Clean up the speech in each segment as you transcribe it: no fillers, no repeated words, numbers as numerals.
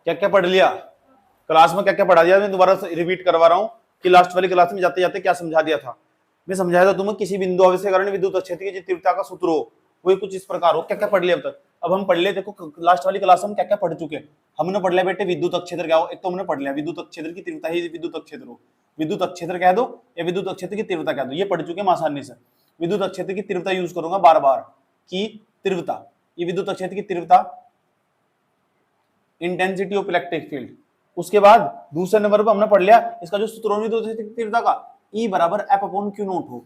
क्या क्या पढ़ लिया क्लास में, क्या क्या पढ़ा दिया? मैं दोबारा रिपीट करवा रहा हूँ कि लास्ट वाली क्लास में जाते जाते क्या समझा दिया था। मैं समझाया था तुम्हें, किसी बिंदु आवेश के कारण विद्युत क्षेत्र की तीव्रता का सूत्र हो वो कुछ इस प्रकार हो। क्या क्या पढ़ लिया अब तक? अब हम पढ़ ले, देखो लास्ट वाली क्लास में क्या क्या पढ़ चुके हैं। हमने पढ़ लिया बेटे विद्युत क्षेत्र क्या हो, एक तो हमने पढ़ लिया विद्युत क्षेत्र की तीव्रता ही विद्युत क्षेत्र हो, विद्युत क्षेत्र कह दो या विद्युत क्षेत्र की तीव्रता कह दो, ये पढ़ चुके हैं आसानी से। विद्युत क्षेत्र की तीव्रता यूज करूंगा बार बार, की तीव्रता, ये विद्युत क्षेत्र की तीव्रता, इंटेंसिटी ऑफ इलेक्ट्रिक फील्ड। उसके बाद दूसरे नंबर पर हमने पढ़ लिया इसका जो सूत्र विद्युत क्षेत्र की तीव्रता का, E बराबर एफ अपॉन क्यू नोट हो,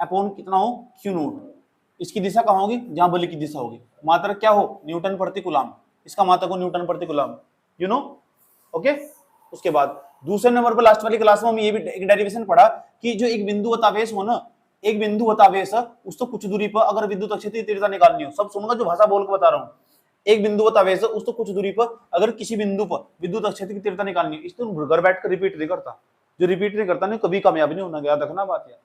अपॉन कितना हो, क्यू नोट। इसकी दिशा कहाँ होगी, जहां बल की दिशा होगी। मात्रक क्या हो, न्यूटन प्रति कूलम, इसका मात्रक हो न्यूटन प्रति कूलम, यू नो, ओके। उसके बाद दूसरे नंबर पर लास्ट वाली क्लास में हम ये भी एक डेरिवेशन पढ़ा कि जो एक बिंदुवत आवेश हो ना, एक बिंदुवत आवेश है उसको कुछ दूरी पर अगर विद्युत क्षेत्र की तीव्रता निकालनी हो, सब सुनूंगा जो भाषा बोल के बता रहा हूँ। एक बिंदुवत आवेश है उसको कुछ दूरी पर अगर किसी बिंदु पर विद्युत क्षेत्र की तीव्रता निकालनी है, इसको घर बैठ कर रिपीट नहीं करता, जो रिपीट नहीं करता ना कभी कामयाब नहीं होना, याद रखना बात यार,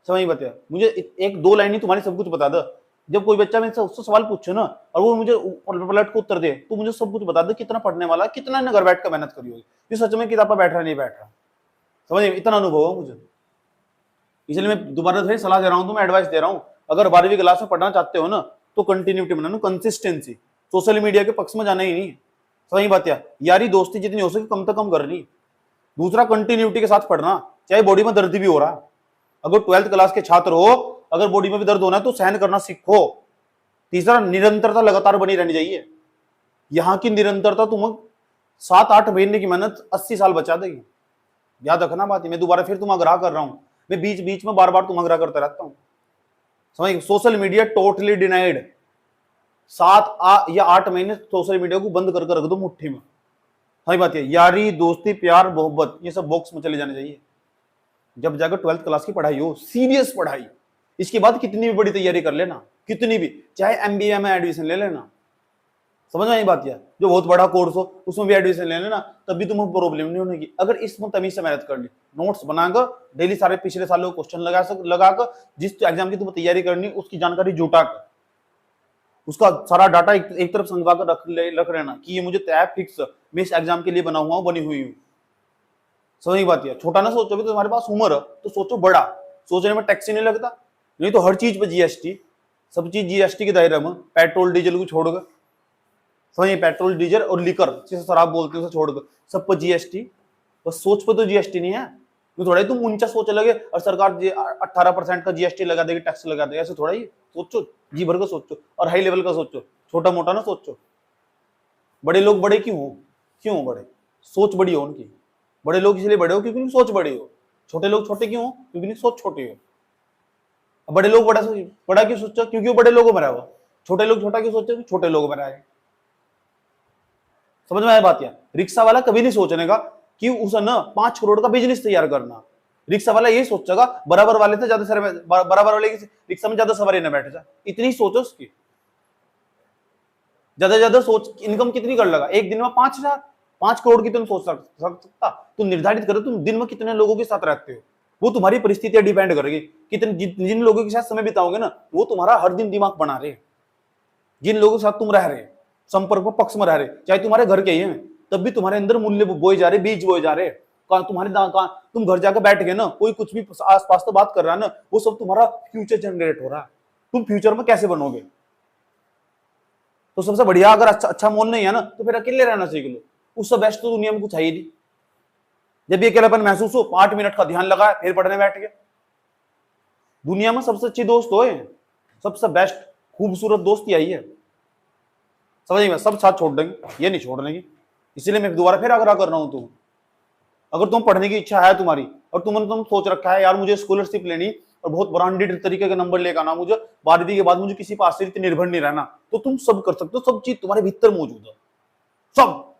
समझ बताया। मुझे एक दो लाइन ही तुम्हारी सब कुछ बता दो। जब कोई बच्चा मेरे से उससे सवाल पूछे ना और वो मुझे पलट को उत्तर दे, तो मुझे सब कुछ बता दे कितना पढ़ने वाला, कितना ने घर बैठ कर मेहनत करी होगी, ये सच में किताब पर बैठ रहा नहीं बैठ रहा, समझ, इतना अनुभव है मुझे। इसलिए मैं दोबारा से सलाह दे रहा हूँ, तुम्हें एडवाइस दे रहा हूँ, अगर 12वीं क्लास में पढ़ना चाहते हो ना तो कंटिन्यूटी बनाना, कंसिस्टेंसी, सोशल मीडिया के पक्ष में जाना ही नहीं, सही बात है। यारी दोस्ती जितनी हो सके कम से कम करनी। दूसरा कंटिन्यूटी के साथ पढ़ना, चाहे बॉडी में दर्द भी हो रहा, अगर 12th क्लास के छात्र हो, अगर बॉडी में भी दर्द होना है तो सहन करना सीखो। तीसरा निरंतरता लगातार बनी रहनी चाहिए, यहां की निरंतरता तुम्हें 7-8 महीने की मेहनत 80 साल बचा देगी, याद रखना बात है। मैं दोबारा फिर तुम आग्रह कर रहा हूं, मैं बीच बीच में बार बार तुम आग्रह करता रहता हूं, समझ। सोशल मीडिया टोटली डिनाइड, 7 या 8 महीने सोशल मीडिया को बंद करके रख दो मुट्ठी में, सही बात है। यारी दोस्ती प्यार मोहब्बत ये सब बॉक्स में चले जाने चाहिए, जब जाकर 12th क्लास की पढ़ाई हो, सीरियस पढ़ाई। इसके बाद कितनी भी बड़ी तैयारी कर लेना, कितनी भी, चाहे एमबीए में एडमिशन ले लेना, समझ में आई बात यार, जो बहुत बड़ा कोर्स हो उसमें भी एडमिशन ले लेना, तब भी तुम्हें प्रॉब्लम नहीं होगी अगर इसमें तमीज से मेहनत कर ली, नोट्स बनाकर डेली सारे पिछले सालों के क्वेश्चन लगाकर जिस एग्जाम की तुम्हें तैयारी करनी उसकी जानकारी जुटाकर उसका सारा डाटा एक तरफ संगवा कर रख लेना कि ये मुझे तय फिक्स मैं इस एग्जाम के लिए बना हुआ हूं, बनी हुई हूं, समझ बात है। छोटा ना सोचो, भी तो तुम्हारे पास उम्र है तो सोचो बड़ा, सोचने में टैक्स ही नहीं लगता, नहीं तो हर चीज पे जीएसटी, सब चीज जीएसटी के दायरे में, पेट्रोल डीजल को छोड़कर, समझिए, पेट्रोल डीजल और लिकर जिसे शराब बोलते हैं उसे छोड़कर सब पर जीएसटी, बस सोच पे तो जीएसटी नहीं है। तो थोड़ा ही तुम ऊंचा सोच लगे और सरकार 18% का जीएसटी लगा देगी, टैक्स लगा देगी, ऐसे थोड़ा ही सोचो, जी भर का सोचो और हाई लेवल का सोचो, छोटा मोटा ना सोचो। बड़े लोग बड़े क्यों हो, क्यों बड़े, सोच बड़ी हो उनकी, बड़े लोग इसलिए बड़े हो क्योंकि उनकी सोच बड़ी हो, छोटे लोग छोटे क्यों हो क्योंकि उनकी सोच छोटी हो। बड़े लोग बड़ा क्यों सोचो क्योंकि वो बड़े लोगों में रहा हुआ, छोटे लोग छोटा क्यों सोचो छोटे लोगों में रहा है, समझ में आया बात यार। रिक्शा वाला कभी नहीं सोचने का कि उसे ना 5 करोड़ का बिजनेस तैयार करना, रिक्शा वाला यही सोचेगा बराबर वाले से ज्यादा बराबर वाले की रिक्शा में ज्यादा सवारी न बैठ जाए, इतनी सोचो उसकी, ज्यादा सोच इनकम कितनी कर लगा एक दिन में 5 करोड़ की तुम सोच सकता, तुम निर्धारित करो तुम दिन में कितने लोगों के साथ रहते हो, वो तुम्हारी परिस्थितियां डिपेंड करेगी, कितने जिन लोगों के साथ समय बिताओगे ना वो तुम्हारा हर दिन दिमाग बना रहे, जिन लोगों के साथ तुम रह रहे संपर्क में पक्ष में रह रहे, चाहे तुम्हारे घर के ही हैं तब भी तुम्हारे अंदर मूल्य बोए जा रहे, बीज बोए जा रहे, तुम्हारे तुम घर जाकर बैठ गए ना, कोई कुछ भी आसपास तो बात कर रहा है ना, वो सब तुम्हारा फ्यूचर जनरेट हो रहा है, तुम फ्यूचर में कैसे बनोगे। तो सबसे बढ़िया अगर अच्छा मोल नहीं है ना तो फिर अकेले रहना सीख लो, उससे बेस्ट तो दुनिया में कुछ है ही नहीं। जब ये अकेलापन महसूस हो 5 मिनट का ध्यान लगाए फिर पढ़ने बैठ गए, दुनिया में सबसे अच्छी दोस्त हो, सबसे बेस्ट खूबसूरत दोस्त यही है, समझ में, सब साथ छोड़ देंगे ये नहीं छोड़ने की, इसीलिए मैं दोबारा फिर आग्रह कर रहा हूं तुम, अगर तुम पढ़ने की इच्छा है तुम्हारी और तुम सोच रखा है यार मुझे स्कॉलरशिप लेनी और बहुत ब्रांडेड तरीके के नंबर लेकर आना, मुझे 12वीं के बाद मुझे किसी पर आश्रित निर्भर नहीं रहना, तो तुम सब कर सकते हो, सब चीज तुम्हारे भीतर मौजूद है, सब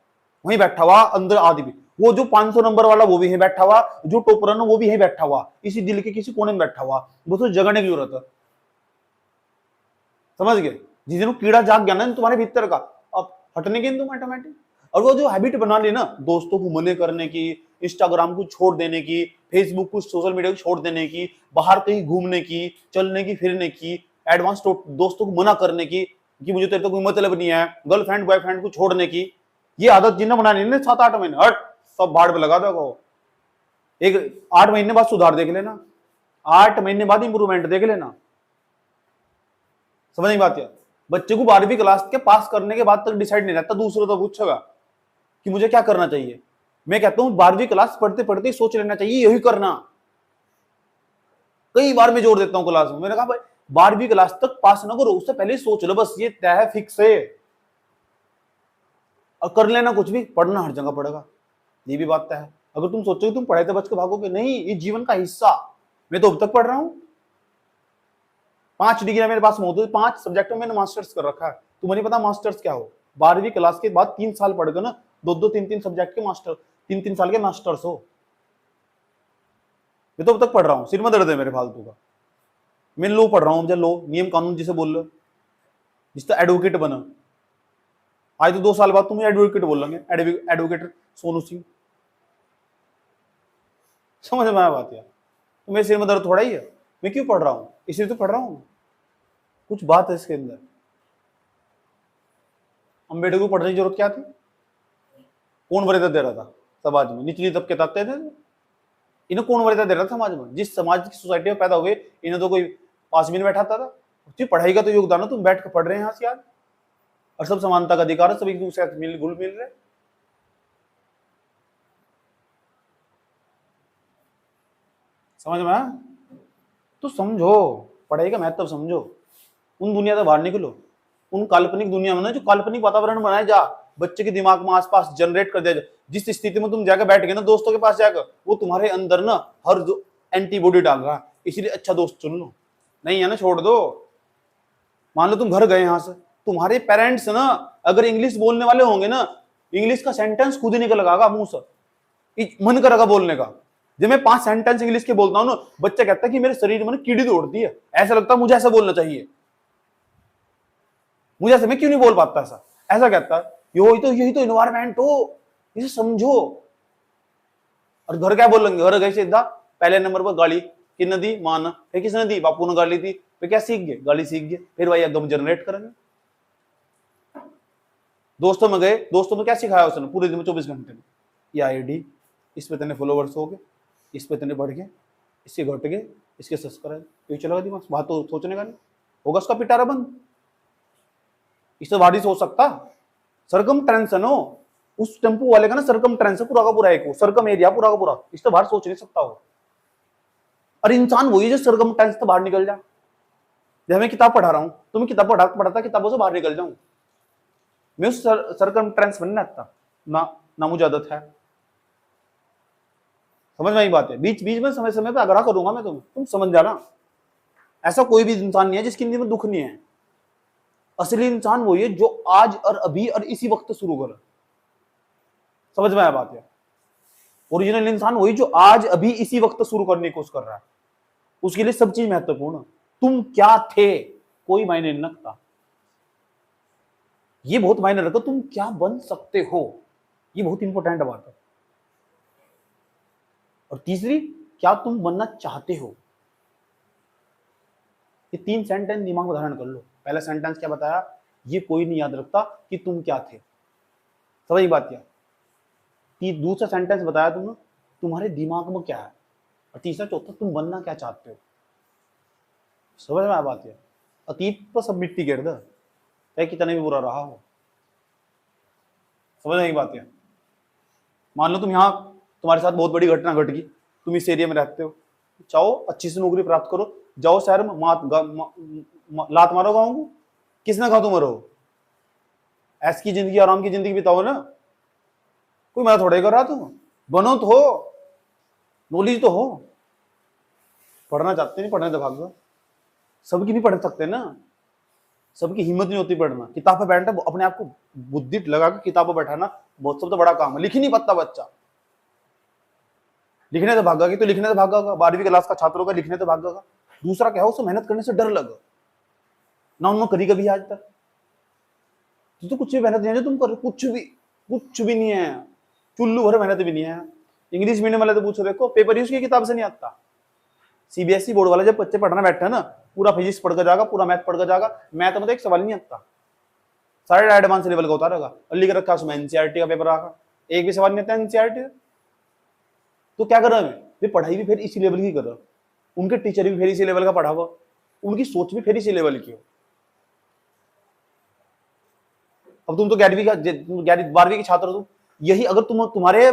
वहीं बैठा हुआ अंदर आदमी, वो जो 500 नंबर वाला वो भी है बैठा हुआ, जो टॉपर है ना वो भी है बैठा हुआ, इसी दिल के किसी कोने में बैठा हुआ, वो तो जगाने की जरूरत है, समझ गए। जिस दिन कीड़ा जाग गया ना तुम्हारे भीतर का, अब हटने की तुम ऑटोमेटिक, और वो जो हैबिट बना ली ना दोस्तों को मना करने की, इंस्टाग्राम को छोड़ देने की, फेसबुक को, सोशल मीडिया को छोड़ देने की, बाहर कहीं घूमने की, चलने की, फिरने की, एडवांस दोस्तों को मना करने की कि मुझे तेरे तो कोई मतलब नहीं है, गर्लफ्रेंड बॉयफ्रेंड को छोड़ने की, ये आदत जिन्हें बनानी है 7-8 महीने, हट सब भाड़ पे लगा दो। एक 8 महीने बाद सुधार देख लेना, 8 महीने बाद इंप्रूवमेंट देख लेना। समझ नहीं बात है। बच्चे को 12वीं क्लास के पास करने के बाद तक डिसाइड नहीं रहता, दूसरों तो पूछेगा कि मुझे क्या करना चाहिए। मैं कहता हूं 12वीं क्लास पढ़ते पढ़ते सोच लेना चाहिए यही करना। कई बार मैं जोर देता हूं क्लास में, मैंने कहा भाई 12वीं क्लास तक पास ना करो, उससे पहले सोच लो, बस ये तय है, फिक्स है। और कर लेना कुछ भी, पढ़ना हर जगह पड़ेगा, ये भी बात है। अगर तुम सोचोगे तुम पढ़ाई से बच के भागोगे, नहीं, ये जीवन का हिस्सा। मैं तो अब तक पढ़ रहा हूं, 5 डिग्री मेरे पास मौजूद, 5 सब्जेक्ट में मैंने मास्टर्स कर रखा है। तुम्हें नहीं पता मास्टर्स क्या हो? 12वीं क्लास के बाद 3 साल पढ़ गए ना, 2-2, 3-3 सब्जेक्ट के मास्टर, 3-3 साल के मास्टर्स हो। मैं तो अब तक पढ़ रहा हूं, सिर में दर्द है मेरे फालतू का। मैं लो पढ़ रहा हूं, मुझे लो नियम कानून जिसे बोल लो, जिससे एडवोकेट बना। आज तो 2 साल बाद तुम एडवोकेट बोल लेंगे, एडवोकेट सोनू सिंह। समझ में आया बात यार? तो मेरे सिर में दर्द थोड़ा ही है, मैं क्यों पढ़ रहा हूं? इसलिए तो पढ़ रहा हूं, कुछ बात है इसके अंदर। अम्बेडकर को पढ़ने की जरूरत क्या थी? कौन वरीयता दे रहा था समाज में? निचली तबके तकते थे, इन्हें कौन वरीयता दे रहा था समाज में? जिस समाज की सोसाइटी में पैदा हुए, इन्हें तो कोई पास भी नहीं बैठाता था। पढ़ाई का तो योगदान है, तुम बैठ कर पढ़ रहे हैं यहाँ से आज, और सब समानता का अधिकार है, सभी एक दूसरे से मिल घुल मिल रहे। समझ में आया? तो समझो, पढ़ाई का महत्व समझो। उन दुनिया से बाहर निकलो, उन काल्पनिक दुनिया में ना जो काल्पनिक वातावरण बनाया जा, बच्चे के दिमाग में आसपास जनरेट कर दिया जाए। जिस स्थिति में तुम जाकर बैठ गए ना दोस्तों के पास जाकर, वो तुम्हारे अंदर ना हर एंटीबॉडी डाल रहा है, इसलिए अच्छा दोस्त चुन लो। नहीं है ना, छोड़ दो। मान लो तुम घर गए यहाँ से, तुम्हारे पेरेंट्स ना अगर इंग्लिश बोलने वाले होंगे ना, इंग्लिश का सेंटेंस खुद ही निकल आएगा मुंह से, मन करेगा बोलने का। जब मैं 5 सेंटेंस इंग्लिश के बोलता हूँ ना, बच्चा कहता है कि मेरे शरीर में कीड़ी दौड़ती है, ऐसा लगता है मुझे ऐसा बोलना चाहिए, मुझे ऐसा, मैं क्यों नहीं बोल पाता ऐसा, ऐसा कहता है। यही तो इन्वायरमेंट हो, इसे समझो। और घर क्या बोलेंगे? घर गए सीधा पहले नंबर पर गाली कि नदी माना, फिर किसने दी? बापू ने गाली दी, फिर क्या सीख गए? गाली सीख गए, फिर भाई गम जनरेट करेंगे। दोस्तों में गए, दोस्तों में क्या सिखाया उसने पूरे दिन में 24 घंटे में? ये आईडी, इस पे तेने फॉलोवर्स हो गए, इस पे तेने बढ़ गए, इसके घट गए, इसके सब्सक्राइब, ये चलेगा दिमाग, बात तो सोचने का नहीं होगा, उसका पिटारा बंद। इससे बाहर हो सकता सरकम ट्रेंसन हो, उस टेम्पो वाले का ना सरकम ट्रेंस पूरा का पूरा एक सरकम एरिया पूरा का पूरा, इससे बाहर सोच नहीं सकता हो। और इंसान वही जो सरकम ट्रेंस से बाहर निकल जाए। जब मैं किताब पढ़ा रहा हूं तो मैं किताब पढ़ाता किताबों से बाहर निकल जाऊं, मैं उस सरकम ट्रेंस बनने लगता ना मुझे आदत है। समझ में आई बात है? बीच बीच में समय समय पे आग्रह करूंगा मैं, तुम समझ जाना। ऐसा कोई भी इंसान नहीं है जिसकी जिंदगी में दुख नहीं है। असली इंसान वही है जो आज और अभी और इसी वक्त शुरू करे। समझ में आया बात है? ओरिजिनल इंसान वही जो आज अभी इसी वक्त शुरू करने की कोशिश कर रहा है। उसके लिए सब चीज महत्वपूर्ण। तुम क्या थे कोई मायने नहीं रखता, ये बहुत मायने रखो तुम क्या बन सकते हो, ये बहुत इंपॉर्टेंट बात है। और तीसरी, क्या तुम बनना चाहते हो। ये 3 सेंटेंस दिमाग में धारण कर लो। पहला सेंटेंस क्या बताया? ये कोई नहीं याद रखता कि तुम क्या थे। समझ बात क्या? दूसरा सेंटेंस बताया तुमने, तुम्हारे दिमाग में क्या है। और तीसरा चौथा, तुम बनना क्या चाहते हो। समझ में आया बात है? अतीत पर सब मिट्टी गिर दे, चाहे कितना भी बुरा रहा हो। समझ में आई बात है? मान लो तुम यहाँ, तुम्हारे साथ बहुत बड़ी घटना घट गई, तुम इस एरिया में रहते हो, चाहो अच्छी से नौकरी प्राप्त करो, जाओ शहर में लात मारो गाँव को, किसने कहा तुम मरो? ऐस की जिंदगी, आराम की जिंदगी बिताओ ना, कोई मैं थोड़े कर रहा। तुम बनो तो हो, नॉलेज तो हो। पढ़ना चाहते नहीं, पढ़ने तो भाग दो। सबकी नहीं पढ़ सकते ना, सबकी हिम्मत नहीं होती पढ़ना। किताब पे बैठना, अपने आप को बुद्धि लगा के किताब पे बैठाना बहुत सबसे बड़ा काम है। लिख नहीं पाता बच्चा, लिखने से भागा कि तो लिखने से भागा होगा। 12वीं क्लास का छात्रों का लिखने से भागा होगा। दूसरा क्या हो, उसे मेहनत करने से डर लगा ना, उन्होंने करी कभी आज तक। तो कुछ भी मेहनत नहीं है जो तुम कर, कुछ भी नहीं है, चुल्लू भर मेहनत भी नहीं है। इंग्लिश मीडियम वाले तो पूछो, देखो पेपर ही उसकी किताब से नहीं आता। सीबीएसई बोर्ड वाला जब बच्चे पढ़ना बैठे ना, पूरा फिजिक्स पढ़ कर जाएगा, पूरा मैथ पढ़ कर जाएगा, मैथ में तो एक सवाल नहीं आता। सारे एडवांस लेवल का होता रहेगा, और लिख रखा उसमें एनसीईआरटी का पेपर आका, एक भी सवाल नहीं आता एनसीईआरटी। तो क्या कर रहा है वे, पढ़ाई भी फिर इसी लेवल की कर रहा, उनके टीचर भी फिर इसी लेवल का पढ़ा हुआ, उनकी सोच भी फिर इसी लेवल की हो। अब तुम तो 12वीं के छात्र हो, यही अगर तुम्हारे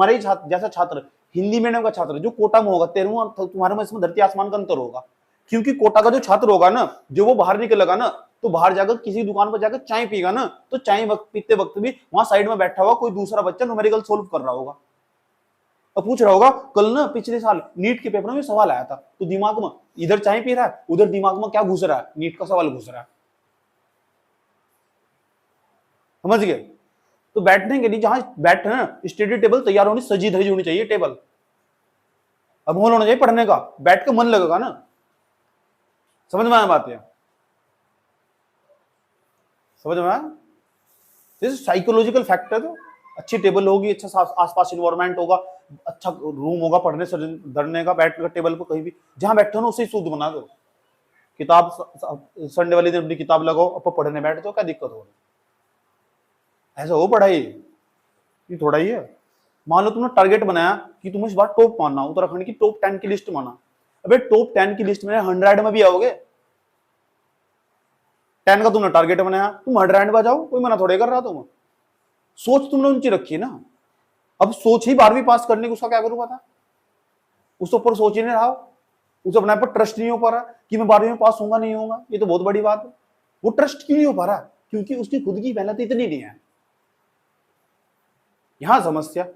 ही जैसा छात्र हिंदी मीडियम का छात्र जो कोटा में होगा, तुम्हारे में इसमें धरती आसमान का अंतर होगा। क्योंकि कोटा का जो छात्र होगा ना, जो वो बाहर निकलेगा ना, तो बाहर जाकर किसी दुकान पर जाकर चाय पीगा ना, तो चाय पीते वक्त भी वहां साइड में बैठा हुआ कोई दूसरा बच्चा न्यूमेरिकल सोल्व कर रहा होगा और पूछ रहा होगा, कल ना पिछले साल नीट के पेपर में सवाल आया था, तो दिमाग में इधर चाय पी रहा है, उधर दिमाग में क्या घुस रहा है, नीट का सवाल घुस रहा है। समझ गए? तो बैठने के लिए जहां बैठे ना, स्टडी टेबल तैयार होनी, सजी धजी होनी चाहिए टेबल, अब होना चाहिए पढ़ने का, बैठ के मन लगेगा ना। समझ में आया बात है? समझ में आया? जैसे साइकोलॉजिकल फैक्टर, तो अच्छी टेबल होगी, अच्छा आसपास इन्वायरमेंट होगा, अच्छा रूम होगा पढ़ने से धरने का, बैठ कर टेबल पर कहीं भी जहां बैठे हो ना उसे ही शुद्ध बना दो। किताब संडे वाले दिन अपनी किताब लगाओ, अब पढ़ने बैठ जाओ, क्या दिक्कत हो रही? ऐसा हो पढ़ाई, ये थोड़ा ही है। मान लो तुमने टारगेट बनाया कि तुम्हें इस बार टॉप मानना, उत्तराखंड की टॉप 10 की लिस्ट माना, अबे टॉप 10 की लिस्ट में 100 में भी आओगे, 10 का तुमने टारगेट बनाया, तुम 100 में जाओ, कोई मना थोड़े कर रहा, तुम सोच तुमने ऊंची रखी ना। अब सोच ही 12वीं पास करने की, उसका क्या करूं पता, उसके ऊपर सोच ही नहीं रहा, उसे अपने पर ट्रस्ट नहीं हो पा रहा कि मैं 12वीं में पास होगा नहीं होगा, ये तो बहुत बड़ी बात है। वो ट्रस्ट क्यों नहीं हो पा रहा? क्योंकि उसकी खुद की मेहनत इतनी नहीं है, यहां समस्या।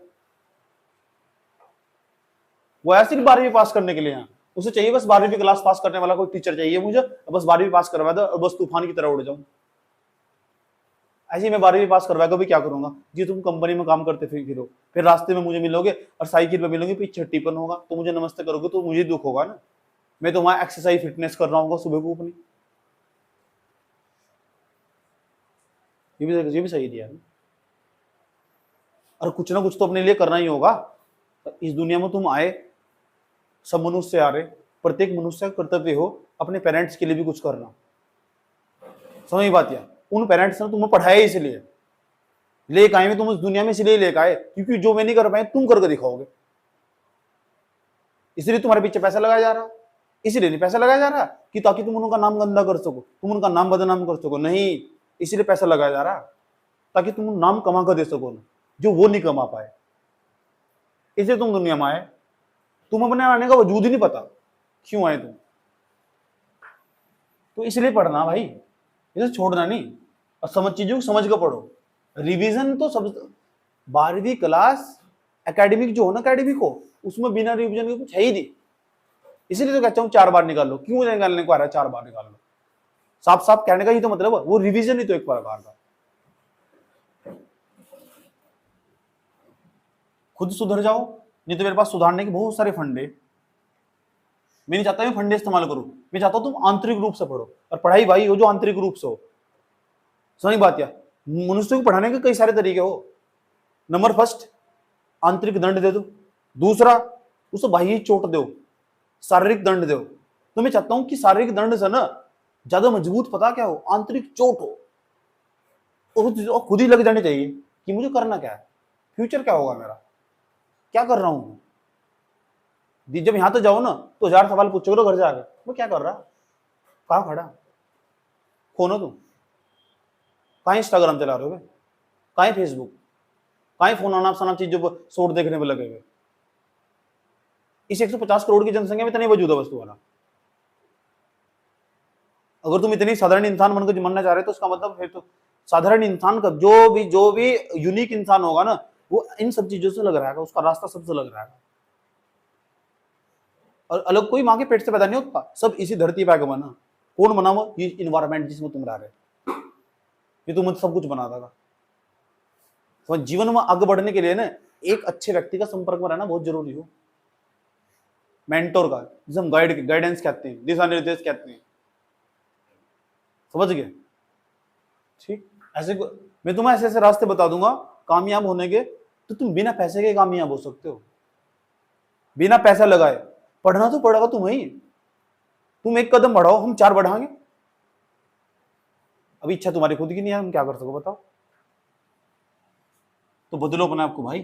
वो ऐसे ही 12वीं पास करने के लिए यहाँ, उसे चाहिए बस 12वीं क्लास पास करने वाला कोई टीचर चाहिए मुझे, बस 12वीं पास करवा दो और बस तूफान की तरह उड़ जाऊं। ऐसे ही मैं 12वीं पास करवा के भी क्या करूंगा जी, तुम कंपनी में काम करते फिरो, फिर रास्ते में मुझे मिलोगे और साइकिल पे मिलोगे, पीछे छट्टीपन होगा, तो मुझे नमस्ते करोगे तो मुझे दुख होगा ना। मैं तो वहां एक्सरसाइज फिटनेस कर रहा हूँ सुबह को अपनी, ये भी सही दिया है। और कुछ ना कुछ तो अपने लिए करना ही होगा। इस दुनिया में तुम आए, सब मनुष्य आ रहे, प्रत्येक मनुष्य का कर्तव्य हो अपने पेरेंट्स के लिए भी कुछ करना। समझ बात या? उन पेरेंट्स ने तुम्हें पढ़ाया इसलिए लेकर आए, तुम इस दुनिया में इसलिए लेकर आए क्योंकि जो मैं नहीं कर पाए तुम करके दिखाओगे, इसलिए तुम्हारे पीछे पैसा लगाया जा रहा, इसलिए नहीं पैसा लगाया जा रहा कि ताकि तुम उनका नाम गंदा कर सको, तुम उनका नाम बदनाम कर सको, नहीं, इसलिए पैसा लगाया जा रहा ताकि तुम नाम कमा कर दे सको ना, जो वो नहीं कमा पाए। इसलिए तुम दुनिया में आए, तुम अपने आने का वजूद ही नहीं पता क्यों आए तुम, तो इसलिए पढ़ना भाई, इसे छोड़ना नहीं, और समझ चीजों को समझ कर पढ़ो। रिवीजन तो सब 12वीं क्लास एकेडमिक जो हो ना, एकेडमिक हो, उसमें बिना रिवीजन के कुछ है ही नहीं, इसीलिए तो कहता हूँ 4 बार निकाल लो। क्यों निकालने को आ रहा है 4 बार निकाल लो, साफ साफ कहने का ही तो मतलब है, वो रिवीजन ही तो एक प्रकार का। खुद सुधर जाओ, नहीं तो मेरे पास सुधारने के बहुत सारे फंडे। मैं नहीं चाहता मैं फंडे इस्तेमाल करूं, मैं चाहता हूं तुम आंतरिक रूप से पढ़ो, और पढ़ाई भाई हो जो आंतरिक रूप से हो। समझ बात क्या? मनुष्य को पढ़ाने के कई सारे तरीके हो। नंबर फर्स्ट, आंतरिक दंड दे दो। दूसरा, उसे बाह्य चोट दो, शारीरिक दंड दो। तो मैं चाहता हूं कि शारीरिक दंड से ना ज्यादा मजबूत पता क्या हो, आंतरिक चोट हो, और खुद ही लग जानी चाहिए कि मुझे करना क्या है, फ्यूचर क्या होगा मेरा, क्या कर रहा हूं। जब यहां तो जाओ ना तो 1000 सवाल पूछोगे घर जाकर, वो क्या कर रहा, कहां खड़ा, कौन हो तुम, कहां इंस्टाग्राम चला रहे हो, कहां फेसबुक, कहां फोन आना सना चीजों पर शॉर्ट देखने में लगे हुए। इस 150 करोड़ की जनसंख्या में इतने वजूद है वस्तु वाला। अगर तुम इतनी साधारण इंसान बनकर मरना चाह रहे हो तो उसका मतलब फिर तो साधारण इंसान का जो भी यूनिक इंसान होगा ना, वो इन सब चीजों से लग रहा है, उसका रास्ता सबसे लग रहा है। और अलग कोई मां के पेट से पैदा नहीं होता, सब इसी धरती पे बना। कौन बना वो? ये इन्वायरमेंट जिसमें तुम रह रहे, ये तुम सब कुछ बना देगा। तो जीवन में आगे बढ़ने के लिए ना एक अच्छे व्यक्ति का संपर्क में रहना बहुत जरूरी हो, मेंटोर का, जिसे हम गाइडेंस कहते हैं, दिशा निर्देश कहते हैं। समझ गए? ठीक, ऐसे मैं तुम्हें ऐसे ऐसे रास्ते बता दूंगा कामयाब होने के, तो तुम बिना पैसे के कामयाब हो सकते हो, बिना पैसा लगाए। पढ़ना तो पड़ेगा तुम्हें ही, तुम एक कदम बढ़ाओ, हम 4 बढ़ाएंगे। अभी इच्छा तुम्हारी खुद की नहीं है, तुम क्या कर सको बताओ। तो बदलो अपने आप को भाई,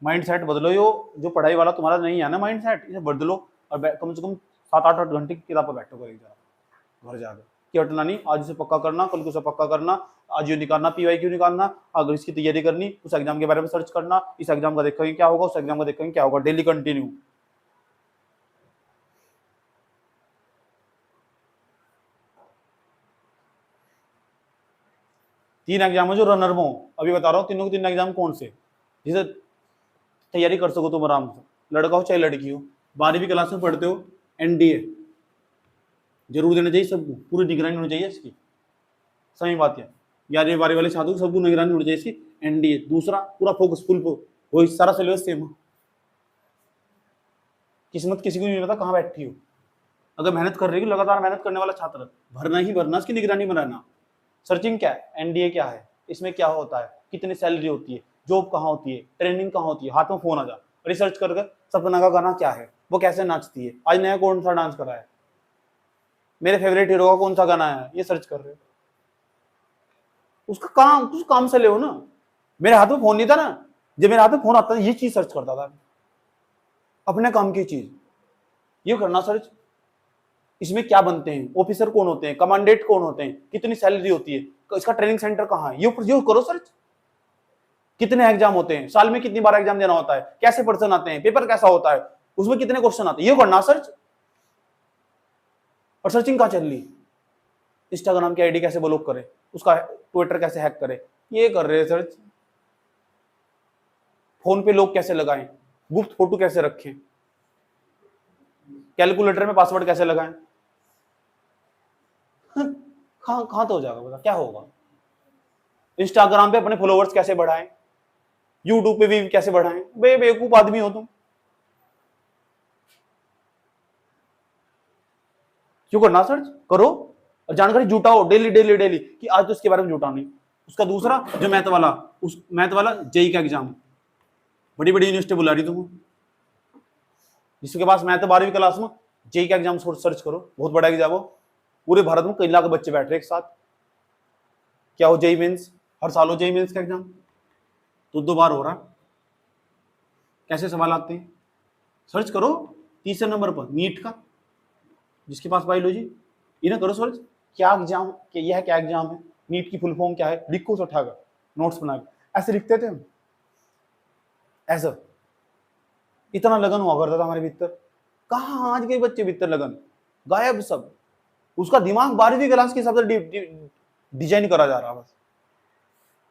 माइंड सेट बदलो। जो पढ़ाई वाला तुम्हारा नहीं है ना माइंड सेट, इसे बदलो और कम से कम 7-8 घंटे की किताब पर बैठो करेगी घर जाकर, कि हटना नहीं, आज इसे पक्का करना, कल को उसे पक्का करना, आज ये निकालना, PYQ निकालना, अगर इसकी तैयारी करनी, उस एग्जाम के बारे में सर्च करना, इस एग्जाम का देखेंगे क्या होगा, उस एग्जाम का देखेंगे क्या होगा, डेली कंटिन्यू। तीन एग्जाम है जो रनर में हो, अभी बता रहा हूँ तीनों के तीन एग्जाम कौन से जिसे तैयारी कर सको तुम आराम से, लड़का हो चाहे लड़की हो, 12वीं क्लास में पढ़ते हो, NDA जरूर देना चाहिए सबको, पूरी निगरानी होनी चाहिए इसकी, सही बात है। 11वीं 12वीं वाले छात्रों को सबको निगरानी होनी चाहिए इसकी, NDA। दूसरा पूरा फोकस फुल वो सारा सिलेबस सेम। किस्मत किसी को नहीं पता कहाँ बैठी हो, अगर मेहनत कर रही हो, लगातार मेहनत करने वाला छात्र भरना ही भरना, इसकी निगरानी में रहना। सर्चिंग क्या है, NDA क्या है, इसमें क्या होता है, कितनी सैलरी होती है, जॉब कहाँ होती है, ट्रेनिंग कहाँ होती है, हाथ में फोन आ जा, रिसर्च कर सपना का गाना क्या है, वो कैसे नाचती है, आज नया कौन सा डांस करा है, मेरे फेवरेट हीरो का कौन सा गाना है, ये सर्च कर रहे हो। उसका काम उस काम से ले ना। मेरे हाथ में फोन नहीं था ना, जब मेरे हाथ में फोन आता था ये चीज सर्च करता था, अपने काम की चीज ये करना सर्च। इसमें क्या बनते हैं, ऑफिसर कौन होते हैं, कमांडेंट कौन होते हैं, कितनी सैलरी होती है, इसका ट्रेनिंग सेंटर कहाँ है, ये करो सर्च। कितने एग्जाम होते हैं, साल में कितनी बार एग्जाम देना होता है, कैसे पर्सन आते हैं, पेपर कैसा होता है, उसमें कितने क्वेश्चन आते हैं, ये करना सर्च। और सर्चिंग कहाँ चल रही, इंस्टाग्राम की आईडी कैसे ब्लॉक करे, उसका ट्विटर कैसे हैक करे, ये कर रहे हैं सर्च। फोन पे लोग कैसे लगाएं, गुप्त फोटो कैसे रखें, कैलकुलेटर में पासवर्ड कैसे लगाएं, कहां तो हो जाएगा बता, क्या होगा। इंस्टाग्राम पे अपने फॉलोअर्स कैसे बढ़ाएं, यूट्यूब पे भी कैसे बढ़ाएं, बेवकूफ आदमी हो तुम। क्यों करना सर्च करो और जानकारी जुटाओ डेली डेली डेली, कि आज तो इसके बारे में जुटानी। उसका दूसरा जो मैथ वाला, उस मैथ वाला जेई का एग्जाम, बड़ी बड़ी यूनिवर्सिटी बुला रही तुम, जिसके पास मैथ 12वीं क्लास में, जेई का एग्जाम सर्च करो, बहुत बड़ा एग्जाम हो, पूरे भारत में कई लाख बच्चे बैठ रहे एक साथ। क्या हो जेई मेंस, हर साल हो जेई मेंस का एग्जाम, तो 2 बार हो रहा, कैसे सवाल आते हैं सर्च करो। तीसरे नंबर पर नीट का, जिसके पास बायोलॉजी, इन्हें करो सर्च, क्या एग्जाम, यह क्या एग्जाम है, नीट की फुल फॉर्म क्या है, लिखो उसे उठाकर नोट्स बनाकर। ऐसे लिखते थे हम, ऐसा इतना लगन हुआ करता था हमारे भीतर। कहाँ आज के बच्चे भीतर लगन, गायब सब। उसका दिमाग 12वीं क्लास के हिसाब से डिजाइन करा जा रहा, बस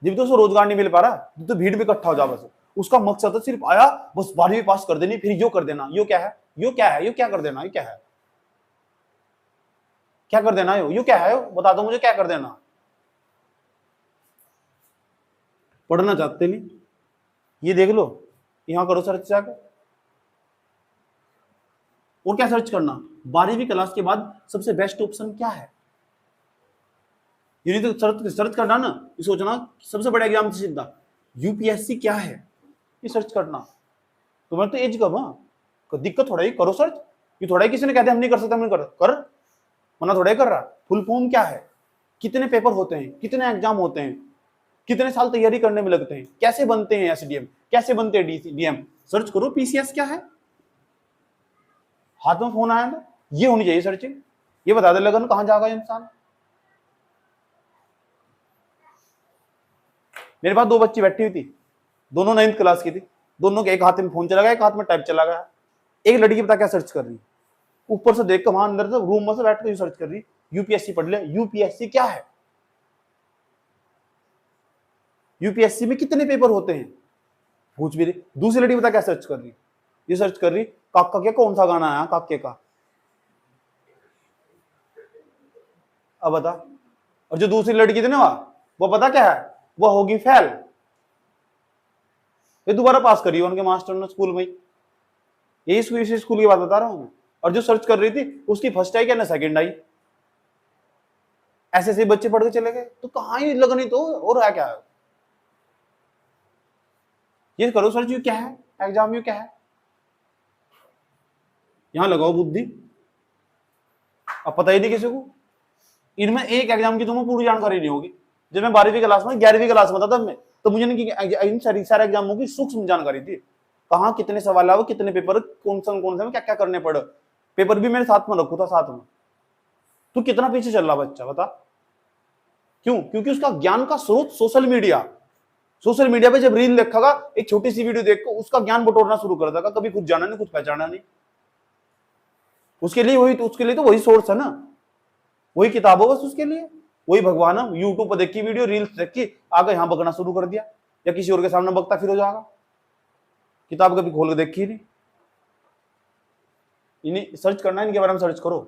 जब तो उसको रोजगार नहीं मिल पा रहा, तो भीड़ में इकट्ठा हो जा, बस उसका मकसद सिर्फ आया बस 12वीं पास कर देनी, फिर यो कर देना, यो क्या है, यो क्या है, यो क्या कर देना, यो क्या है, क्या कर देना, यो क्या है, बता दो मुझे क्या कर देना। पढ़ना चाहते नहीं, ये देख लो, यहां करो सर्च जाकर। और क्या सर्च करना, 12वीं क्लास के बाद सबसे बेस्ट ऑप्शन क्या है, ये नहीं तो सर्च करना ना, ये सोचना सबसे बड़ा एग्जाम से सीधा UPSC क्या है, ये सर्च करना। तुम्हें तो एज कम है, दिक्कत थोड़ा ही करो सर्च। ये थोड़ा ही किसी ने कहते हम नहीं कर सकते, हम नहीं कर मना थोड़ा ही कर रहा। फुल फॉर्म क्या है, कितने पेपर होते हैं, कितने एग्जाम होते हैं, कितने साल तैयारी करने में लगते हैं, कैसे बनते हैं SDM, कैसे बनते हैं DCDM, सर्च करो। PCS क्या है, हाथ में फोन आया ना, ये होनी चाहिए सर्चिंग। ये बता दे लगन कहां जाएगा इंसान। मेरे पास 2 बच्ची बैठी हुई थी, दोनों 9th क्लास की थी, दोनों के एक हाथ में फोन चला गया, एक हाथ में टाइप चला गया। एक लड़की पता क्या सर्च कर रही, ऊपर से देख कर वहां अंदर से रूम में से बैठ कर सर्च कर रही, UPSC पढ़ ले। UPSC क्या है, UPSC में कितने पेपर होते हैं पूछ भी रही। दूसरी लड़की पता क्या सर्च कर रही, ये सर्च कर रही काका के कौन सा गाना आया काके का, अब बता। और जो दूसरी लड़की थी ना वो पता क्या है, वो होगी फेल, ये दोबारा पास करी उनके मास्टर ने स्कूल में। यही स्कूल की बात बता रहा हूं मैं। और जो सर्च कर रही थी उसकी फर्स्ट आई क्या ना सेकंड आई। ऐसे ऐसे बच्चे पढ़ के चले गए, तो कहां ही लगनी तो और है क्या है। ये करो सर्च, यू क्या है एग्जाम, यू क्या है, यहां लगाओ बुद्धि। अब पता ही नहीं किसी को, इनमें एक एग्जाम की तुम्हें पूरी जानकारी नहीं होगी। जब मैं 12वीं क्लास में 11वीं क्लास में था तब मैं, तो मुझे इन सारे एग्जामों की सूक्ष्म जानकारी थी, कहाँ कितने सवाल आए, कितने पेपर, कौन से में क्या क्या करने पड़े। पेपर भी मेरे साथ में रखू था साथ में। तू कितना पीछे चल रहा बच्चा बता, क्यों? क्योंकि उसका ज्ञान का स्रोत सोशल मीडिया पे जब रील देखेगा, एक छोटी सी वीडियो देखकर उसका ज्ञान बटोरना शुरू कर देगा, कभी कुछ जाना नहीं, कुछ पहचाना नहीं। उसके लिए तो वही सोर्स है ना, वही किताब हो बस उसके लिए, वही भगवान है। यूट्यूब पर देखी वीडियो, रील्स देखी, आगे यहां बकना शुरू कर दिया, या किसी और के सामने बकता फिर हो जाएगा। किताब कभी खोल के देखी नहीं। इन्हें सर्च करना है, इनके बारे में सर्च करो।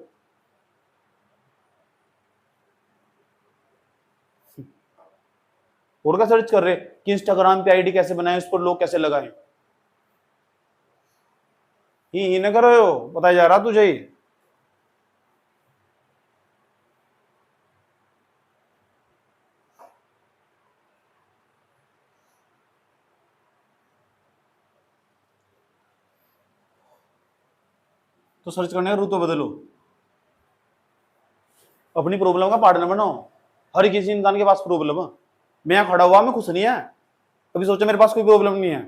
और क्या सर्च कर रहे कि इंस्टाग्राम पे आईडी कैसे बनाए, उस पर लोग कैसे लगाए। ही न करो, बताया जा रहा तुझे ही। तो सर्च करने का रूट तो बदलो, अपनी प्रॉब्लम का पार्टनर बनाओ। हर किसी इंसान के पास प्रॉब्लम है। मैं यहां खड़ा हुआ, मैं खुश नहीं है, कभी सोचा मेरे पास कोई प्रॉब्लम नहीं है।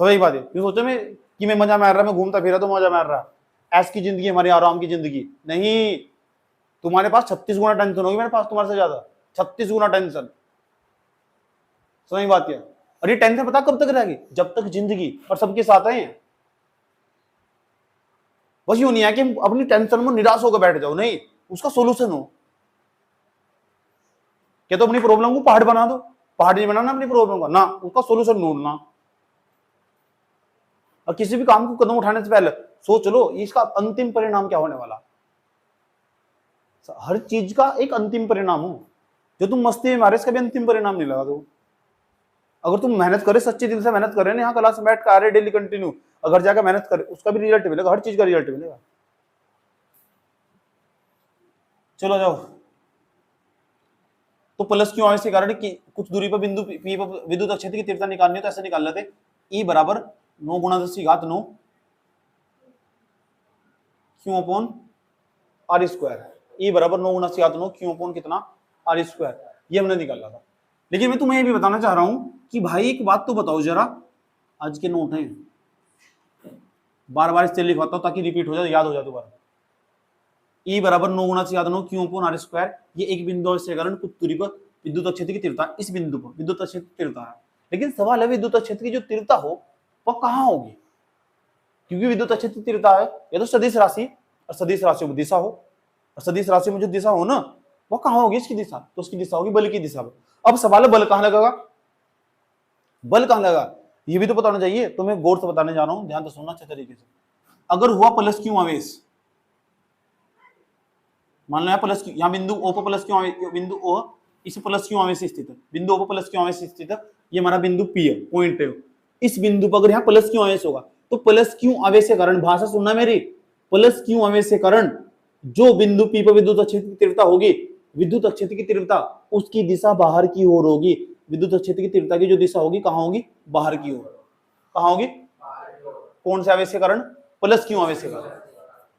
सही बात है, क्यों सोचा मैं कि मैं मजा मार रहा, मैं घूमता फिरा तो मजा मार रहा, ऐस की जिंदगी हमारी, आराम की जिंदगी नहीं। तुम्हारे पास 36 गुना टेंशन होगी मेरे पास तुम्हारे से ज्यादा, 36 गुना टेंशन। सही बात है। और ये टेंशन पता कब तक रहेगी? जब तक जिंदगी और सबके साथ है। बस यूं नहीं है कि अपनी टेंशन में निराश होकर बैठ जाओ, नहीं, उसका सोल्यूशन हो। क्या तो अपनी प्रॉब्लम को पहाड़ बना दो, पहाड़ नहीं बनाना अपनी प्रॉब्लम का, ना उसका सोल्यूशन ढूंढना। और किसी भी काम को कदम उठाने से पहले सोच लो इसका अंतिम परिणाम क्या होने वाला। हर चीज का एक अंतिम परिणाम हो। जो तुम मस्ती में मारे इसका भी अंतिम परिणाम नहीं लगा दो। अगर तुम मेहनत करे, सच्चे दिल से मेहनत करे ना, यहाँ क्लास में बैठ कर आ रहे डेली कंटिन्यू, अगर जाकर मेहनत करे उसका भी रिजल्ट मिलेगा, हर चीज का रिजल्ट मिलेगा। चलो जाओ। तो प्लस क्यों आवे, इसके कारण कि कुछ दूरी पर बिंदु पी पर विद्युत क्षेत्र की तीव्रता निकालनी है, तो ऐसे निकाल लेते E बराबर 9 गुणा 10 की घात 9 क्यों अपॉन आर स्क्वायर। E बराबर 9 गुणा 10 की घात 9 क्यों अपॉन कितना आर स्क्वायर, ये हमने निकाला था। लेकिन मैं तुम्हें ये भी बताना चाह रहा हूं कि भाई एक बात तो बताओ जरा, आज के नोट हैं, बार बार इससे लिखवाता हूं ताकि रिपीट हो जाए, याद हो जाए दोबारा। E बराबर 9 गुणा 10 की घात 9 क्यों अपॉन आर स्क्वायर, ये एक बिंदु से कारण कुछ दूरी पर विद्युत क्षेत्र की तीव्रता, इस बिंदु पर विद्युत क्षेत्र की तीव्रता है। लेकिन सवाल है विद्युत क्षेत्र की जो तीव्रता हो वह कहां होगी, क्योंकि विद्युत क्षेत्र की तीव्रता है या तो सदिश राशि, और सदिश राशि में दिशा हो, और सदिश राशि में जो दिशा हो ना वो कहां होगी इसकी दिशा, तो उसकी दिशा होगी बल की दिशा में। अब सवाल है बल कहां लगेगा, बल कहां लगा ये भी तो बताना चाहिए। तो मैं गौर से बताने जा रहा हूं, ध्यान से सुनना अच्छे तरीके से। अगर हुआ प्लस क्यू आवेश, मान लो प्लस क्यू, यहाँ बिंदु ओ पर प्लस क्यू आवेश, बिंदु ओ इस प्लस क्यू आवेश स्थित है, बिंदु ओ पर प्लस क्यू आवेश स्थित है, ये हमारा बिंदु पी है, पॉइंट है। इस बिंदु पर अगर यहाँ प्लस क्यू आवेश होगा तो प्लस क्यू आवेश के कारण, भाषा सुनना मेरी, प्लस क्यू आवेश के कारण जो बिंदु पी पर विद्युत क्षेत्र की तीव्रता होगी, विद्युत क्षेत्र की तीव्रता उसकी दिशा बाहर की ओर होगी। विद्युत क्षेत्र की तीव्रता की जो दिशा होगी कहां होगी, बाहर की ओर। कहां होगी, कौन से आवेश के कारण, प्लस क्यू आवेश के कारण।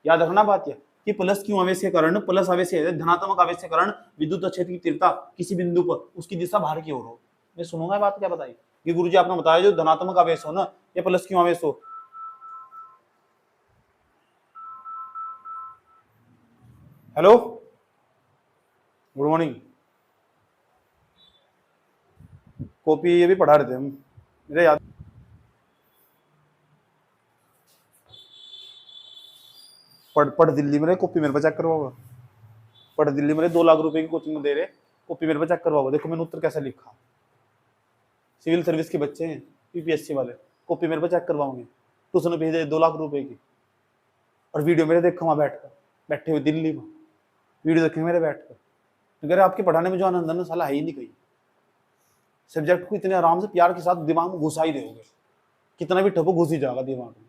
याद रखना बात यह कि प्लस क्यू आवेश के कारण, प्लस आवेश धनात्मक आवेश के कारण विद्युत क्षेत्र की तीव्रता किसी बिंदु पर उसकी दिशा बाहर की ओर हो। मैं सुनूंगा बात, क्या बताइए कि गुरुजी आपने बताया जो धनात्मक आवेश हो ना या प्लस क्यू आवेश हो। Hello, good morning. कॉपी ये भी पढ़ा रहे थे हम, मेरे याद। पढ़ दिल्ली में, कॉपी मेरे पे चेक करवाओ। पढ़ दिल्ली में 2 लाख रुपए की कोचिंग दे रहे, कॉपी मेरे पे चेक करवाओ। देखो मैंने उत्तर कैसा लिखा, सिविल सर्विस के बच्चे हैं, यूपीएससी वाले, कॉपी मेरे पे चेक करवाओगे। ट्यूशन भेज दे 2 लाख रुपए की, और वीडियो मेरे देखो वहां बैठे हुए दिल्ली में, वीडियो देखेंगे मेरे बैठकर। अगर आपके पढ़ाने में जो आनंद है ना साला है ही नहीं कहीं। सब्जेक्ट को इतने आराम से प्यार के साथ दिमाग में घुसा ही दोगे, कितना भी ठपो घुस ही जाएगा दिमाग में।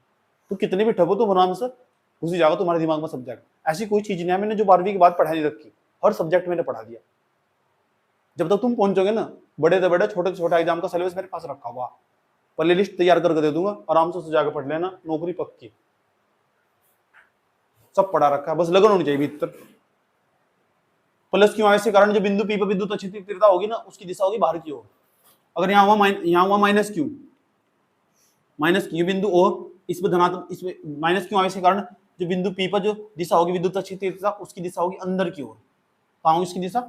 तो कितने भी ठपो तो बनाम से घुस ही जाएगा तुम्हारे दिमाग में सब्जेक्ट। ऐसी कोई चीज नहीं है मैंने जो 12वीं के बाद पढ़ा नहीं रखी, हर सब्जेक्ट मैंने पढ़ा दिया। जब तक तुम पहुंचोगे ना, बड़े से बड़े छोटे से छोटा एग्जाम का सिलेबस मेरे पास रखा हुआ, प्ले लिस्ट तैयार करके दे दूंगा, आराम से जाकर पढ़ लेना, नौकरी पक्की। सब पढ़ा रखा है, बस लगन होनी चाहिए भीतर। प्लस क्यू आवेश के कारण जो बिंदु पी पर विद्युत क्षेत्र की तीव्रता होगी ना उसकी दिशा होगी बाहर की ओर। अगर यहाँ हुआ माइनस क्यू बिंदु ओ, इस पर धनात्मक, इसमें माइनस क्यू आवेश के कारण जो बिंदु पी पर जो दिशा होगी विद्युत क्षेत्र की तीव्रता उसकी दिशा होगी अंदर की ओर। कहाँ होगी इसकी दिशा?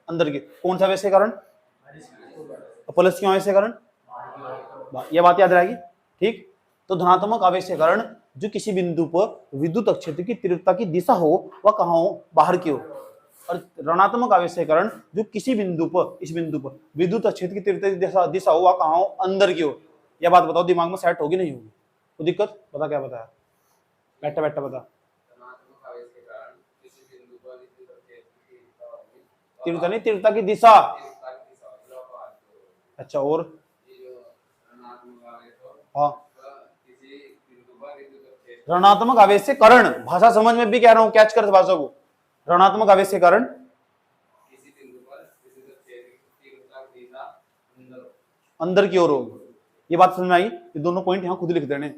अंदर की। कौन सा आवेश के कारण? प्लस क्यू आवेश के कारण। यह बात याद रहेगी, ठीक। तो धनात्मक आवेश के कारण जो किसी बिंदु पर विद्युत क्षेत्र की तीव्रता की दिशा हो वह कहाँ हो? बाहर की ओर। और ऋणात्मक आवेश के कारण जो किसी बिंदु पर, इस बिंदु पर विद्युत क्षेत्र की तीव्रता की दिशा हो वह कहाँ हो? अंदर की ओर। यह बात बताओ दिमाग में सेट होगी नहीं होगी? तो दिक्कत बता, क्या बताया? बैठा बैठा बता। तीव्रता नहीं, तीव्रता की दिशा। अच्छा, और? हाँ, ऋणात्मक आवेश से कारण, भाषा समझ में भी कह रहा हूं, कैच कर भाषा को। ऋणात्मक आवेश के कारण अंदर की ओर होगी। ये बात समझ में आई? ये दोनों पॉइंट यहाँ खुद लिख देने।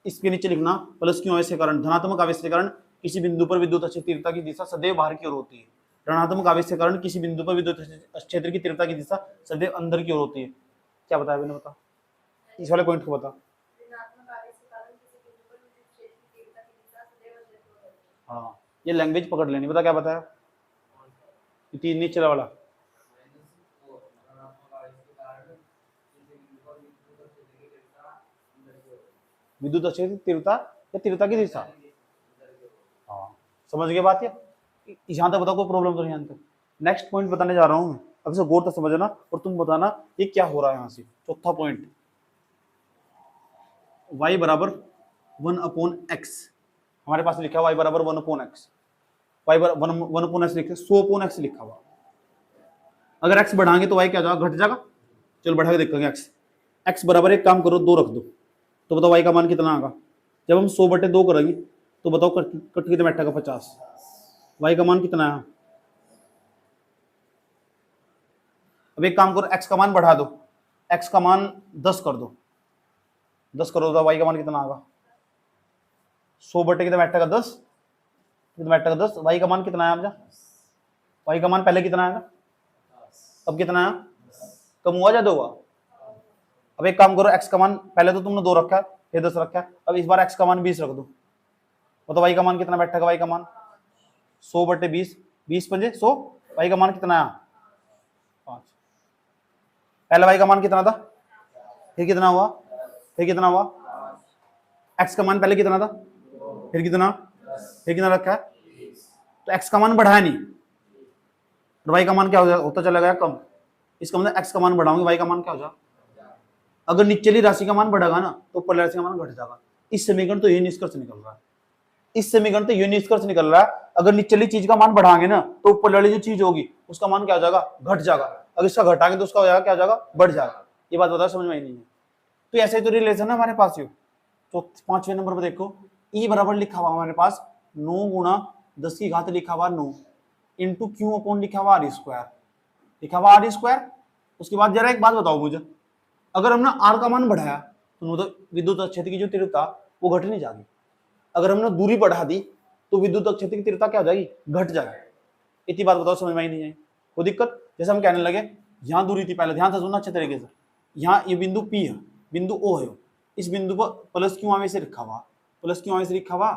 इसके नीचे लिखना प्लस क्यू आवेश के कारण, धनात्मक आवेश के कारण किसी बिंदु पर विद्युत क्षेत्र तीव्रता की दिशा सदैव बाहर की ओर होती है। ऋणात्मक आवेश के कारण किसी बिंदु पर विद्युत क्षेत्र की तीव्रता की दिशा सदैव अंदर की ओर होती है। क्या बताया मैंने? बता, इस वाले पॉइंट को बता। हाँ, ये लैंग्वेज पकड़ लेनी। बता क्या बताया? तीन नीचे वाला विद्युत क्षेत्र तीव्रता या तीव्रता की दिशा। हाँ, समझ गए बात? यहाँ तक बताओ, कोई प्रॉब्लम तो नहीं? यहाँ तक नेक्स्ट पॉइंट बताने जा रहा हूँ मैं, अब से गौर तक समझना और तुम बताना ये क्या हो रहा है यहाँ से। चौथा पॉइंट, y बराबर 1/x। हमारे पास लिखा हुआ y बराबर 1/x, y बराबर 1/x लिखा, 100/x लिखा हुआ। अगर x बढ़ाएंगे तो y क्या जाएगा? घट जाएगा। चलो बढ़ा के देखेंगे। x बराबर, एक काम करो 2 रख दो, तो बताओ y का मान कितना आएगा? जब हम 100/2 करेंगे तो बताओ कट कितना बैठेगा? 50। y का मान कितना है? अब एक काम करो, x का मान बढ़ा दो, x का मान 10 कर दो, 10 करो तो y का मान कितना आएगा? 100/, कितना बैठेगा? 10, कितना बैठेगा? 10। y का मान कितना है? y का मान पहले कितना आएगा? अब कितना है? कम हुआ ज्यादा हुआ? अब एक काम करो, x का मान पहले तो तुमने 2 रखा है, फिर 10 रखा है, अब इस बार x का मान 20 रख दो, तो y का मान कितना बैठेगा? y का मान 100/20, 20 पंजे 100। y का मान कितना है? 5। पहले y का मान कितना था, फिर कितना हुआ, फिर कितना हुआ? x का मान पहले कितना था, फिर कितना, फिर कितना रखा है? तो x का मान बढ़ाया नहीं, और y का मान क्या होता चला गया? कम। इसका मतलब x का मान बढ़ाऊंगे, y का मान क्या हो जाएगा? अगर निचली राशि का मान बढ़ेगा ना तो ऊपर राशि का मान घट जाएगा। इस समीकरण तो ये निष्कर्ष निकल रहा है, इस समीकरण तो ये निष्कर्ष निकल रहा है, अगर निचली चीज का मान बढ़ाएंगे ना तो ऊपर वाली जो चीज होगी उसका मान क्या हो जाएगा? घट जाएगा। अगर इसका घटाएंगे तो उसका हो जाएगा क्या? हो जाएगा? बढ़ जाएगा। ये बात बताओ, समझ में आई नहीं है? तो ऐसे ही तो रिलेशन है हमारे पास। ये तो 5वें नंबर पर देखो, E बराबर लिखा हुआ हमारे पास 9 गुणा 10 की घात लिखा हुआ 9 इंटू क्यू अपॉन लिखा हुआ r², लिखा हुआ r²। उसके बाद जरा एक बात बताओ मुझे, अगर हमने r का मान बढ़ाया तो विद्युत क्षेत्र की जो तीव्रता वो घट नहीं जाएगी। अगर हमने दूरी बढ़ा दी तो विद्युत क्षेत्र की तीव्रता क्या हो जाएगी? घट जाएगी। इतनी बात बताओ, समझ में आई नहीं आई? वो दिक्कत जैसे हम कहने लगे, यहाँ दूरी थी, पहले ध्यान से सुनना अच्छे तरीके से। यहाँ ये बिंदु P है, बिंदु O है, इस बिंदु पर प्लस क्यू आवेश से लिखा हुआ, प्लस क्यू आवेश से लिखा हुआ।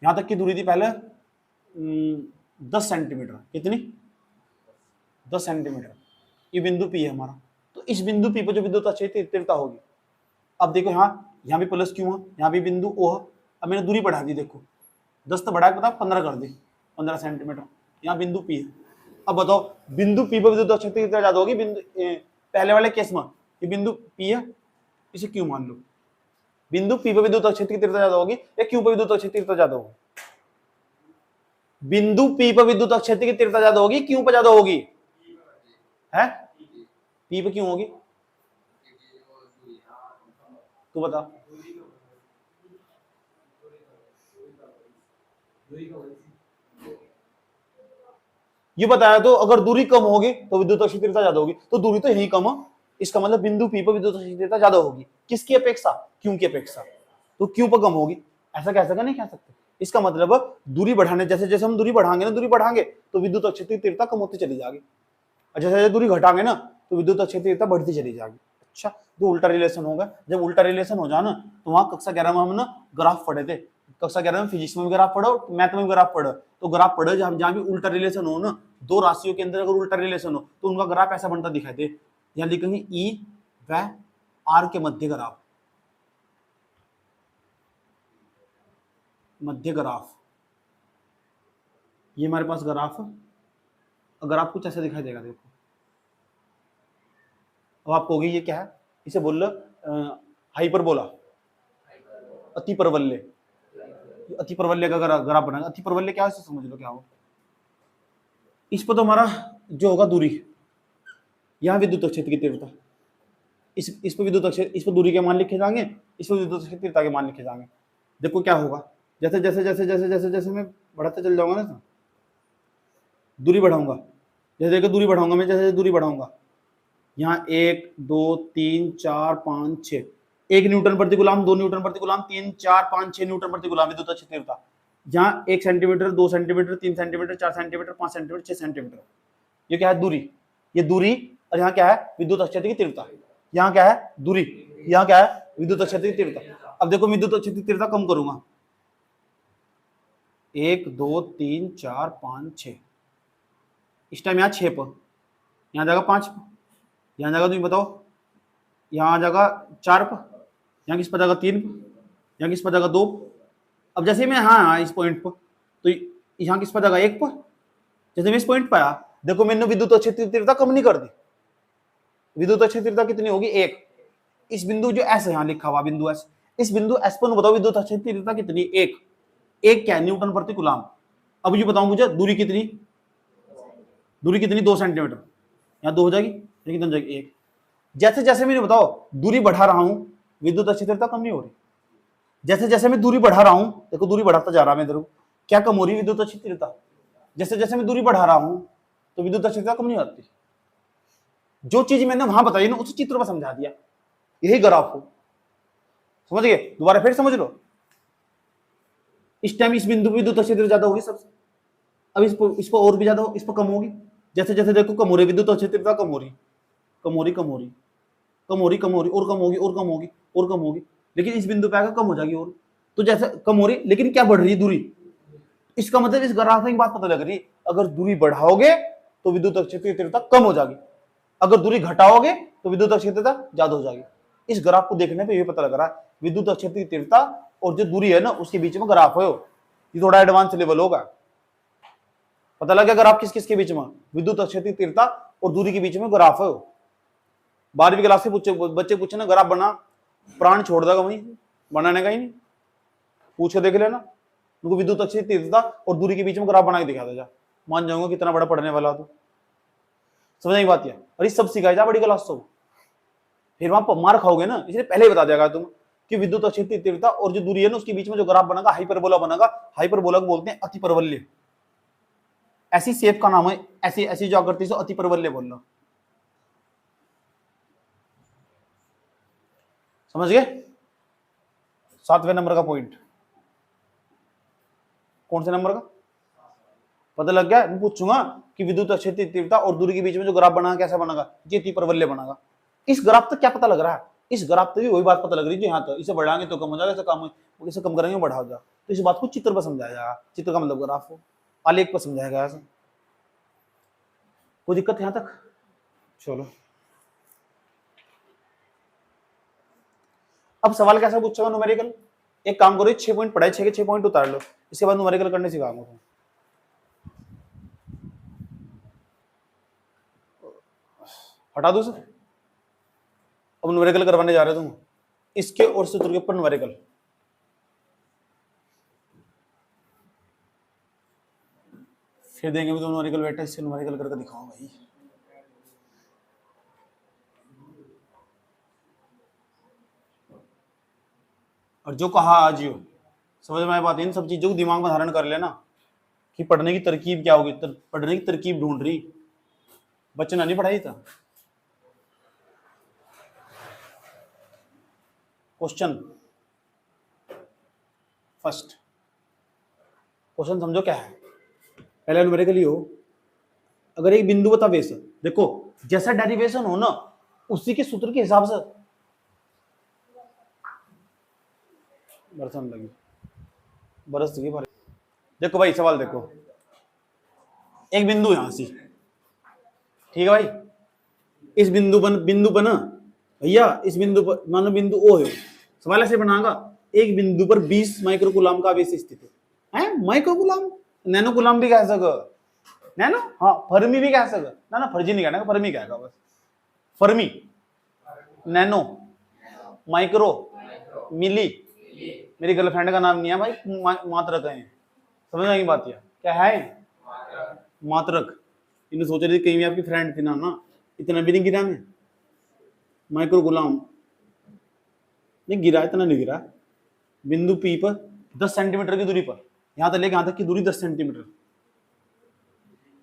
यहाँ तक की दूरी थी पहले 10 सेंटीमीटर। कितनी? 10 सेंटीमीटर। ये बिंदु P है हमारा, तो इस बिंदु P पर जो विद्युत क्षेत्र तीव्रता होगी, अब देखो यहाँ भी प्लस क्यू है, यहाँ भी बिंदु O है। अब मैंने दूरी बढ़ा दी, देखो 10 तो बढ़ा के पता 15 कर दी, 15 सेंटीमीटर। यहाँ बिंदु P है। अब बताओ बिंदु P पर विद्युत क्षेत्र की तीव्रता ज्यादा होगी। बिंदु पहले वाले केस में ये बिंदु P है, इसे Q मान लो। बिंदु P पर विद्युत क्षेत्र की तीव्रता ज्यादा होगी या Q पर विद्युत क्षेत्र की तीव्रता ज्यादा होगी? बिंदु P पर विद्युत क्षेत्र की तीव्रता ज्यादा होगी, Q पर ज्यादा होगी? है P पर क्यों होगी? तू बता। ये बताया तो अगर दूरी कम होगी तो विद्युत क्षेत्र तीव्रता ज्यादा होगी, तो दूरी तो यही कम है, इसका मतलब बिंदु P पर विद्युत क्षेत्र तीव्रता ज्यादा होगी। किसकी अपेक्षा? Q की अपेक्षा। तो Q पर कम होगी, ऐसा कह सकते नहीं कह सकते? इसका मतलब दूरी बढ़ाने, जैसे जैसे हम दूरी बढ़ाएंगे तो विद्युत क्षेत्र की तीव्रता कम होती चली जाएगी, और जैसे जैसे दूरी घटाएंगे ना तो विद्युत क्षेत्र की तीव्रता बढ़ती चली जाएगी। अच्छा, जो उल्टा रिलेशन होगा, जब उल्टा रिलेशन हो जाए ना तो वहां कक्षा 11 में हम ना ग्राफ पढ़े थे, कक्षा 11 में फिजिक्स में भी ग्राफ पढ़ो, मैथ में भी ग्राफ पढ़ो, तो ग्राफ पढ़ो जहां भी उल्टा रिलेशन हो ना, दो राशियों के अंदर अगर उल्टा रिलेशन हो तो उनका ग्राफ ऐसा बनता दिखाई दे। यहाँ लिखेंगे ई व आर के मध्य ग्राफ, मध्य ग्राफ, ये हमारे पास ग्राफ, ग्राफ कुछ ऐसा दिखाई देगा। देखो अब आप कहोगे ये क्या है, इसे बोल लो हाइपरबोला, अति परवल्य, अति परवल्य का ग्राफ बनाएगा। अति परवल्य क्या है इसे समझ लो क्या हो। इस पर तो हमारा जो होगा दूरी, यहाँ विद्युत क्षेत्र की तीव्रता, इस पर विद्युत क्षेत्र, इस पर दूरी के मान लिखे जाएंगे, इस पर विद्युत क्षेत्र तीव्रता के मान लिखे जाएंगे। देखो क्या होगा, जैसे जैसे जैसे जैसे जैसे जैसे मैं बढ़ाते चल जाऊंगा ना, दूरी बढ़ाऊंगा, जैसे देखो दूरी बढ़ाऊंगा मैं, जैसे दूरी बढ़ाऊंगा, यहाँ 1 2 3 4 5 6, 1 न्यूटन प्रति गुलाम, 2 न्यूटन प्रति गुलाम, 3 4 5 6 न्यूटन प्रति गुलाम विद्युत क्षेत्र तीव्रता। यहाँ 1 centimetre, 2 centimetre, 3 centimetre, 4 centimetre, 5 centimetre, 6 centimetre, ये क्या है दूरी, ये दूरी, और यहाँ क्या है विद्युत क्षेत्र की तीव्रता, यहाँ क्या है दूरी, यहाँ क्या है विद्युत क्षेत्र की तीव्रता। अब देखो विद्युत क्षेत्र की तीव्रता कम करूंगा, 1 2 3 4 5 6, इस टाइम यहाँ 6 पर, यहाँ जाएगा 5 पर, यहाँ जाएगा, तुम बताओ यहाँ आ जाएगा 4 पर, यहाँ किस पर जाएगा 3 पर, यहाँ किस पर जाएगा 2 पर। अब जैसे मैं हाँ इस पॉइंट पर, तो यहाँ किस पर जाएगा 1 पर, जैसे मैं इस पॉइंट पर आया, देखो मैंने विद्युत क्षेत्र तीव्रता कम नहीं कर दी, विद्युत क्षेत्र तीव्रता कितनी होगी 1, इस बिंदु जो एस है यहाँ लिखा हुआ बिंदु एस, इस बिंदु एस पर बताओ विद्युत क्षेत्र तीव्रता कितनी, 1, 1 क्या है न्यूटन प्रति कूलम। अब ये बताओ मुझे दूरी कितनी, दूरी कितनी 2 सेंटीमीटर, यहाँ 2 हो जाएगी, कितनी हो जाएगी 1। जैसे जैसे मैंने बताओ दूरी बढ़ा रहा हूं विद्युत क्षेत्र तीव्रता कम नहीं हो रही, जैसे जैसे मैं दूरी बढ़ा रहा हूं, देखो दूरी बढ़ाता जा रहा है मेरे को, क्या कम हो रही विद्युत क्षेत्र तीव्रता, जैसे जैसे मैं दूरी बढ़ा रहा हूं तो विद्युत क्षेत्र तीव्रता कम नहीं होती। जो चीज मैंने वहां बताई ना उस चित्र में समझा दिया, यही ग्राफ हो, समझ गए, दोबारा फिर समझ लो। इस टाइम इस बिंदु पर विद्युत क्षेत्र ज्यादा होगी सबसे, अब इस पर और भी ज्यादा हो, इस पर कम होगी, जैसे जैसे देखो कम हो रही विद्युत क्षेत्र कम हो रही, कम हो रही, कम हो रही, कम हो रही, कम हो रही, और कम होगी, और कम होगी, और कम होगी, लेकिन इस बिंदु पे आकर कम हो जाएगी और, तो जैसे कम हो रही लेकिन क्या बढ़ रही है दूरी, इसका मतलब इस ग्राफ में एक बात पता लग रही, अगर दूरी बढ़ाओगे तो विद्युत क्षेत्र की तीव्रता कम हो जाएगी, अगर दूरी घटाओगे तो विद्युत क्षेत्र की तीव्रता ज्यादा हो जाएगी। इस ग्राफ को देखने पे ये पता लग रहा है विद्युत क्षेत्र की तीव्रता और जो दूरी है ना उसके बीच में ग्राफ है, ये थोड़ा एडवांस लेवल होगा, पता लग गया ग्राफ किस किस के बीच में, विद्युत क्षेत्र की तीव्रता और दूरी के बीच में ग्राफ है। 12वीं क्लास से बच्चे पूछे ना ग्राफ बना, प्राण छोड़ देगा वहीं, बनाने का ही नहीं, पूछ के देख लेना उनको विद्युत क्षेत्र की तीव्रता और दूरी के बीच में ग्राफ बना के दिखा दे, मान जाऊंगा कितना बड़ा पढ़ने वाला तो, समझ नहीं बात है। और ये सब सिखाया जा बड़ी क्लास तो, फिर वहां पर मार खाओगे ना, इसलिए पहले ही बता देगा तुम कि विद्युत क्षेत्र की तीव्रता और जो दूरी है ना उसके बीच में जो ग्राफ बनेगा हाइपरबोला बनेगा, हाइपरबोला को बोलते हैं अति परवल्य, ऐसी शेप का नाम है, ऐसी ऐसी जो आकृति से अति परवल्य बोलना, समझ गए। 7वें नंबर का पॉइंट, कौन से नंबर का पता लग गया, मैं पूछूंगा कि विद्युत क्षेत्र की तीव्रता और दूरी के बीच में जो ग्राफ बना कैसा बनेगा, ये अति परवल्य बनेगा। इस ग्राफ तक क्या पता लग रहा है, इस ग्राफ तक भी वही बात पता लग रही है, यहाँ तक इसे बढ़ाएंगे तो कम हो जाएगा, इसे कम करेंगे बढ़ा जाएगा, तो इस बात को चित्र पर समझाया जाएगा, चित्र का मतलब ग्राफ हो, आलेख पर समझाया ऐसा, कोई दिक्कत यहाँ तक। चलो अब सवाल कैसा पूछेगा न्यूमेरिकल, एक काम करो 6 पॉइंट पढ़ाए, 6 के 6 पॉइंट उतार लो, इसके बाद न्यूमेरिकल करने सिखाऊंगा। हटा दो सर, अब न्यूमेरिकल करवाने जा रहे हो तुम, इसके और सूत्र के ऊपर न्यूमेरिकल, फिर देंगे भी तो न्यूमेरिकल बेटा, इससे न्यूमेरिकल करके दिखाओ भाई। और जो कहा आज यो समझ में आए बात, इन सब चीजों को दिमाग में धारण कर लेना कि पढ़ने की तरकीब क्या होगी, पढ़ने की तरकीब ढूंढ रही, बच्चे नहीं पढ़ाई था। क्वेश्चन फर्स्ट, क्वेश्चन समझो क्या है। पहला न्यूमेरिकल हो, अगर एक बिंदु बता बेस, देखो जैसा डेरिवेशन हो ना उसी के सूत्र के हिसाब से बरसन लगी बरस लगी। देखो भाई सवाल देखो, एक बिंदु यहां से, ठीक है भाई, इस बिंदु पर ना भैया, इस बिंदु पर मानो बिंदु ओ है, सवाल ऐसे बनागा, एक बिंदु पर 20 माइक्रोकूलम का आवेश स्थित है माइक्रोकूलम, नैनोकूलम भी कह सको, नैनो, हाँ फर्मी भी कह सको ना, फर्जी नहीं कहना, फर्मी कहेगा बस, फर्मी, नैनो, माइक्रो, मिली, मेरी गर्लफ्रेंड का नाम नहीं है भाई, मात्रक है, समझ आएगी बात, यह क्या है मात्रक। इन्हें सोच रही थी कहीं भी आपकी फ्रेंड थी ना, इतना भी नहीं गिरा मैं, माइक्रो गुलाम नहीं गिरा, इतना नहीं गिरा। बिंदु पी पर 10 सेंटीमीटर की दूरी पर, यहां तक लेके यहां तक की दूरी 10 सेंटीमीटर,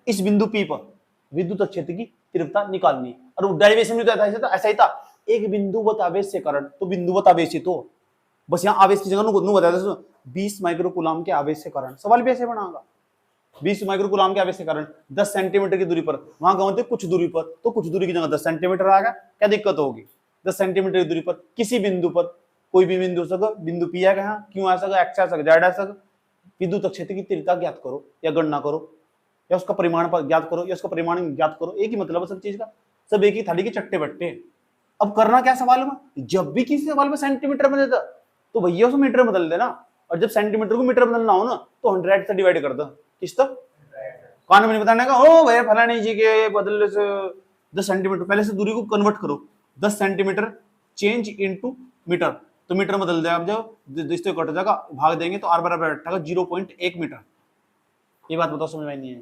इस बिंदु पी पर विद्युत क्षेत्र की तीव्रता निकालनी, और डेरिवेशन में तो ऐसा ही था, एक बिंदुवत आवेश से कारण, तो बिंदुवत आवेश ही तो बस, यहाँ आवेश की जगह नु बताया 20 माइक्रोकूलम के आवेश से कारण, सवाल भी ऐसे बनाऊंगा, 20 माइक्रोकूलम के आवेश के कारण 10 सेंटीमीटर की दूरी पर, वहां गए थे कुछ दूरी पर, तो कुछ दूरी की जगह 10 सेंटीमीटर आ गया, क्या दिक्कत होगी। 10 सेंटीमीटर की दूरी पर किसी बिंदु पर, कोई भी बिंदु सक, बिंदु पी है कहाँ, क्यों आ सका, एक्स आ सका, जेड आ सका, विद्युत क्षेत्र की तीव्रता ज्ञात करो या गणना करो, या उसका परिमाण पर ज्ञात करो, या उसका परिमाण ज्ञात करो, एक ही मतलब है सब चीज का, सब एक ही थाली के चट्टे बट्टे। अब करना क्या सवाल में, जब भी किसी सवाल में सेंटीमीटर में देता तो भैया उसको मीटर बदल देना, और जब सेंटीमीटर को मीटर बदलना हो ना तो 100 से डिवाइड कर दो, किस तक कान में नहीं बताने का, ओ भैया फलाने जी के बदले से 10 सेंटीमीटर, पहले से दूरी को कन्वर्ट करो, 10 सेंटीमीटर चेंज इनटू मीटर, तो मीटर बदल दे आप, जब इससे कट जाएगा भाग देंगे तो r बराबर बैठेगा 0.1 मीटर। ये बात बताओ समझ में नहीं है,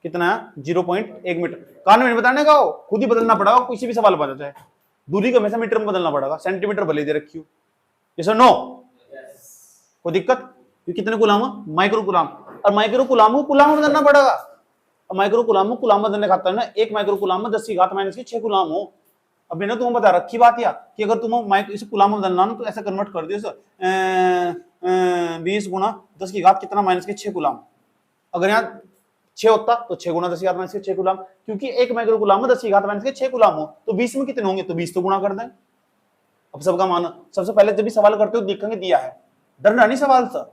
कितना है 0.1 मीटर, कान में नहीं बताने का, खुद ही बदलना पड़ेगा, किसी भी सवाल बता जाए, दूरी को हमेशा मीटर में बदलना पड़ेगा, सेंटीमीटर भले दे रखी हो, ये नो कोई दिक्कत, कितने गुलाम माइक्रो गुलाम, और माइक्रो गुलाम को गुलाम बदलना पड़ेगा, और माइक्रो गुलाम को गुलाम बदलने खाता है ना, एक माइक्रो गुलाम में 10 की घात माइनस के 6 गुलाम हो। अब मैंने तुम्हें बता रखी बात या कि अगर तुम इसे गुलाम में बदलना ना तो ऐसा कन्वर्ट कर दियो 20 गुणा 10 की घात कितना माइनस के 6 गुलाम, अगर यहाँ 6 होता तो 6 गुणा 10 की घात माइनस के 6 गुलाम, क्योंकि एक माइक्रो गुलाम में 10 की घात माइनस के 6 गुलाम हो, तो 20 में कितने होंगे, तो 20 तो गुणा कर दें। अब सबका माना, सबसे पहले जब भी सवाल करते हो देखेंगे दिया है, डरना नहीं सवाल सर,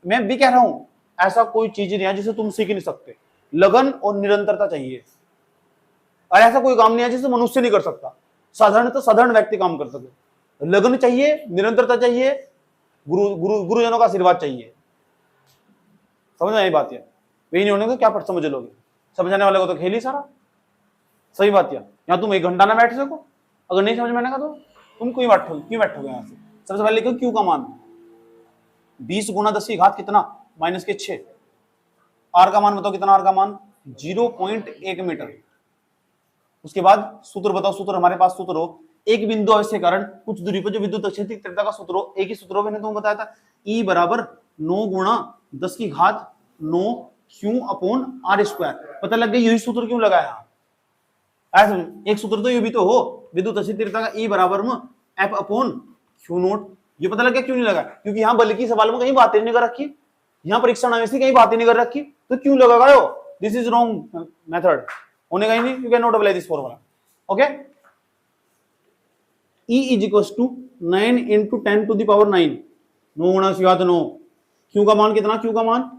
मैं भी कह रहा हूं ऐसा कोई चीज नहीं है जिसे तुम सीख नहीं सकते, लगन और निरंतरता चाहिए, और ऐसा कोई काम नहीं है जिसे मनुष्य नहीं कर सकता, साधारण तो साधारण व्यक्ति काम कर सके, लगन चाहिए, निरंतरता चाहिए, गुरुजनों का आशीर्वाद चाहिए, समझ में आई बात है, वही नहीं होने को क्या पढ़ समझ लोगे, समझाने वाले को तो खेल ही सारा, सही बात है, यहाँ तुम 1 घंटा ना बैठ सको, अगर नहीं समझ में आने का तो तुम क्यों बैठोगे यहाँ से। सबसे पहले लिखो क्यू का मान, 20 गुणा 10 की घात कितना माइनस के 6, आर का मान बताओ कितना, आर का मान 0.1 मीटर। उसके बाद सूत्र बताओ, सूत्र हमारे पास सूत्र हो, एक बिंदु आवेश के कारण कुछ दूरी पर जो विद्युत क्षेत्र की तीव्रता का सूत्र हो, एक ही सूत्र हो, मैंने तुम्हें बताया था, E बराबर 9 गुणा 10 की घात 9 क्यू अपॉन आर स्क्वायर, पता लग गया यही सूत्र क्यों लगाया, ऐसा एक सूत्र तो ये भी तो हो, विद्युत क्षेत्र तीव्रता का E बराबर में एफ अपॉन क्यू नोट, ये पता लग गया क्यों नहीं लगा, क्योंकि यहाँ बल्कि सवाल में कहीं बातें नहीं कर रखी, यहाँ परीक्षण आवेश की कहीं बातें नहीं कर रखी, तो क्यों लगाओ, दिस इज रॉन्ग मेथड, होने का ही नहीं, you can not apply this formula, okay. E is equals to 9 into 10 to the power 9, 9 गुणा 9, क्यू का मान कितना, क्यू का मान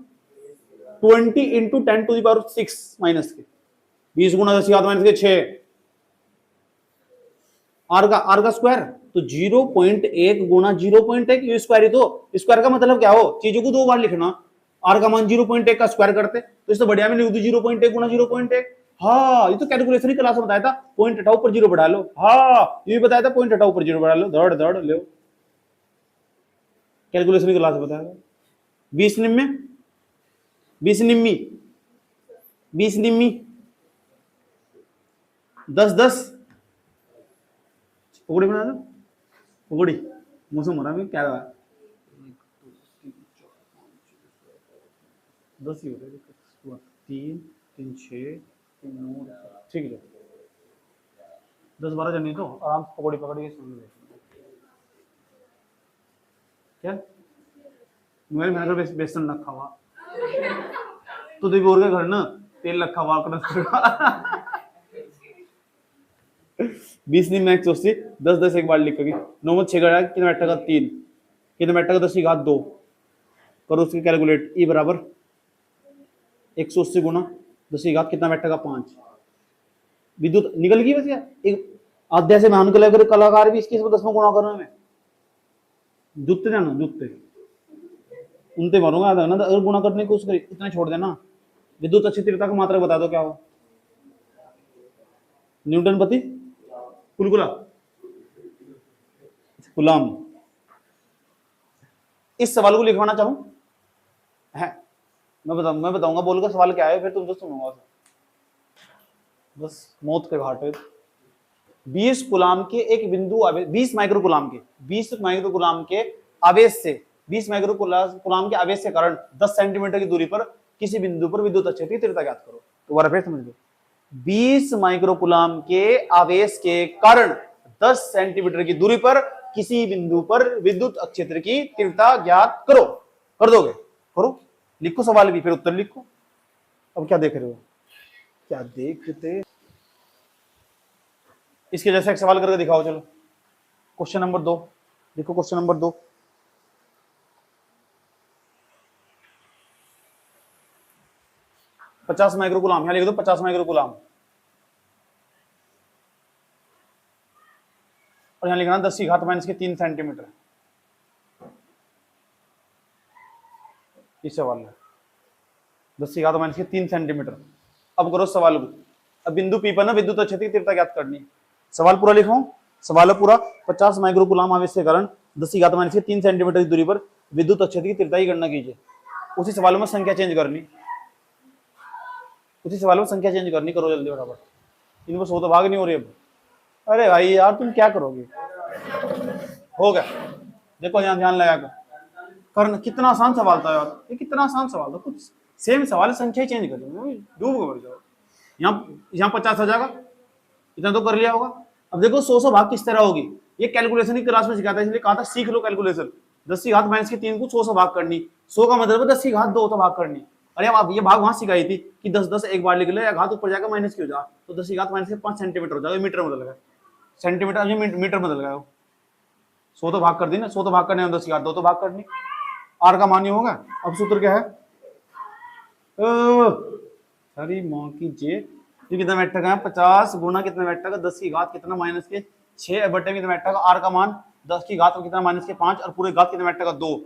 20 into 10 to the power 6 minus के 20 गुणा 10 माइनस के 6, आर का स्क्वायर तो 0.1 गुणा 0.1, ये स्क्वायर ही तो, स्क्वायर का मतलब क्या हो, चीजों को 2 बार लिखना, आर का मान 0.1 का स्क्वायर करते तो इससे बढ़िया में लिख दो 0.1 गुणा 0.1, हाँ ये तो कैलकुलेशन ही क्लास में बताया था, पॉइंट हटाओ ऊपर 0 बढ़ा लो, हाँ ये भी बताया था पॉइंट हटाओ ऊपर 0 बढ़ा लो, दौड़ लो, कैलकुलेशन की क्लास में बताया था। 20 निम्मी 10 पकौड़ी बना दो, पकौड़ी मौसम हो रहा है क्या रहा है, 10 ही हो रहा है, 3 3 6 3 9, ठीक है 10-12 जन, तो आराम से पकौड़ी पकड़ के सुन लो, क्या मैंने बेसन रखा हुआ, तो देवी और के घर ना तेल रखा हुआ कनस्तर का 20 नहीं मैक्स 10 10 एक बार लिख करके 9 में 6 गया कितना बैठेगा 3 कितना बैठेगा 10 की घात 2 करो उसकी कैलकुलेट ई बराबर 180 गुना 10 की घात कितना बैठेगा 5 विद्युत निकल गई बस यार एक आध्याय से मान कर कलाकार भी इसकी 10 में गुणा करने में जुत्ते जाना जुत्ते उनते मारूंगा आधा ना अगर गुणा करने की कोशिश करी इतना छोड़ देना विद्युत अच्छी तीव्रता की मात्रा बता दो क्या हो न्यूटन प्रति कुलकुला गुलाम इस सवाल को लिखवाना चाहूं है मैं बताऊंगा बोलकर सवाल क्या है फिर तुमसे सुनूंगा बस मौत के घाट है 20 गुलाम के एक बिंदु 20 माइक्रो गुलाम के आवेश से 20 माइक्रो गुलाम के आवेश के कारण 10 सेंटीमीटर की दूरी पर किसी बिंदु पर विद्युत क्षेत्र की तीव्रता ज्ञात करो दोबारा फिर समझ लो 20 माइक्रो गुलाम के आवेश के कारण 10 सेंटीमीटर की दूरी पर किसी बिंदु पर विद्युत क्षेत्र की तीव्रता ज्ञात करो कर दोगे करो लिखो सवाल भी फिर उत्तर लिखो अब क्या देख रहे हो क्या देखते इसके जैसे एक सवाल करके दिखाओ चलो क्वेश्चन नंबर 2 देखो क्वेश्चन नंबर 2 50 माइक्रो गुलाम यहां लिख दो 50 माइक्रो गुलाम और यहां लिखना 10 की घात माइनस के 3 सेंटीमीटर इस सवाल है 10 की घात माइनस के 3 सेंटीमीटर अब करो सवाल को अब बिंदु पी पर ना विद्युत क्षेत्र की तीव्रता ज्ञात करनी सवाल पूरा लिखो सवाल पूरा 50 माइक्रो गुलाम आवेश के कारण 10 की घात माइनस के 3 सेंटीमीटर की दूरी पर विद्युत क्षेत्र की तीव्रता की गणना कीजिए उसी सवाल में संख्या चेंज करनी करो जल्दी बराबर इनमें 100 तो भाग नहीं हो रही अब अरे भाई यार तुम क्या करोगे हो गया देखो यहाँ ध्यान लगा कर करना कितना आसान सवाल था यार ये कितना आसान सवाल था कुछ सेम सवाल चेंज कर डूब मर जाओ यहाँ 50 आ जाएगा इतना तो कर लिया होगा अब देखो 100 भाग किस तरह होगी ये कैलकुलेशन की क्लास में सिखाता है इसलिए कहा था सीख लो कैलकुलेशन 10 की घात माइनस के 3 को 100 भाग करनी 100 का मतलब 10 की घात 2 तो भाग करनी अरे अब ये भाग वहां सिखाई थी कि 10 10 एक बार लिख ले या घात ऊपर जाकर माइनस की हो जा तो 10 की घात माइनस के 5 सेंटीमीटर हो जाएगा मीटर बदल गया सेंटीमीटर मीटर बदल गया 100 तो भाग कर दी ना 100 तो भाग करने 10 की घात 2 तो भाग करनी आर का मान्य होगा अब सूत्र क्या है अरे माँ की जे तो कितना बैठा है 50 गुना कितना बैठा है 10 की घात कितना माइनस के 6 बटे में कितना बैठा है आर का मान 10 की घात कितना माइनस के 5 और पूरे घात कितना बैठा है 2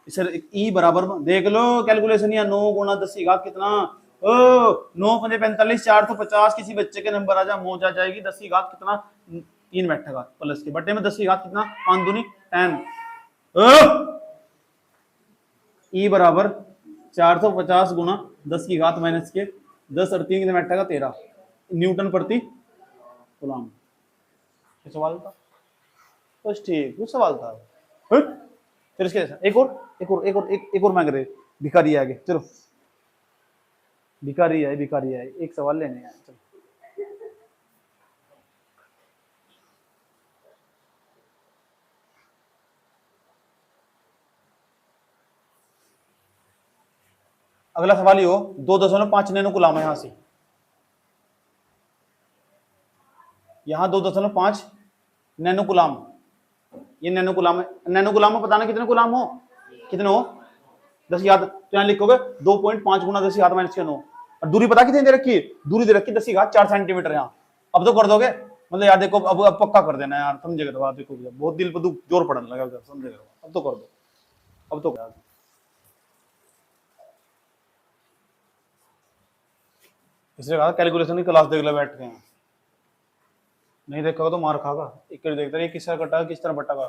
इसे ई बराबर देख लो कैलकुलेशन या 9 गुना 10 की घात कितना 9 5 45 450 किसी बच्चे के नंबर आ जा मौज आ जाएगी 10 की घात कितना 3 बैठेगा प्लस के बटे में 10 की घात कितना 5 दूनी 10 ई बराबर 450 गुना 10 की घात माइनस के 10 और 3 कितना बैठेगा 13 न्यूटन प्रति कूलम क्या सवाल था बस ठीक वो सवाल था फिर इसके जैसा एक और मांग रहे भिखारी आगे चलो भिखारी है एक सवाल लेने हैं चलो अगला सवाल ये हो 2.5 नैनो कूलम है यहां 2.5 नैनो कूलम ये नैनो कूलम है नैनो कूलम में पता ना कितने कूलम हो कितने हो 10 की घात तो यहां लिखोगे 2.5 गुना 10 की घात माइनस के 9 और दूरी पता कितनी दे रखी है दूरी दे रखी 10 की घात 4 सेंटीमीटर यहां अब तो कर दोगे मतलब यार देखो अब पक्का कर देना यार समझेगा तो बात देखो बहुत दिल पर जोर पड़ने लगा समझेगा अब तो कर दो अब तो कर इसलिए कहा कैलकुलेशन की क्लास देख लो बैठ के नहीं देखोगे तो मार खागा एक देखते रहिए किस तरह कटा किस तरह बटा का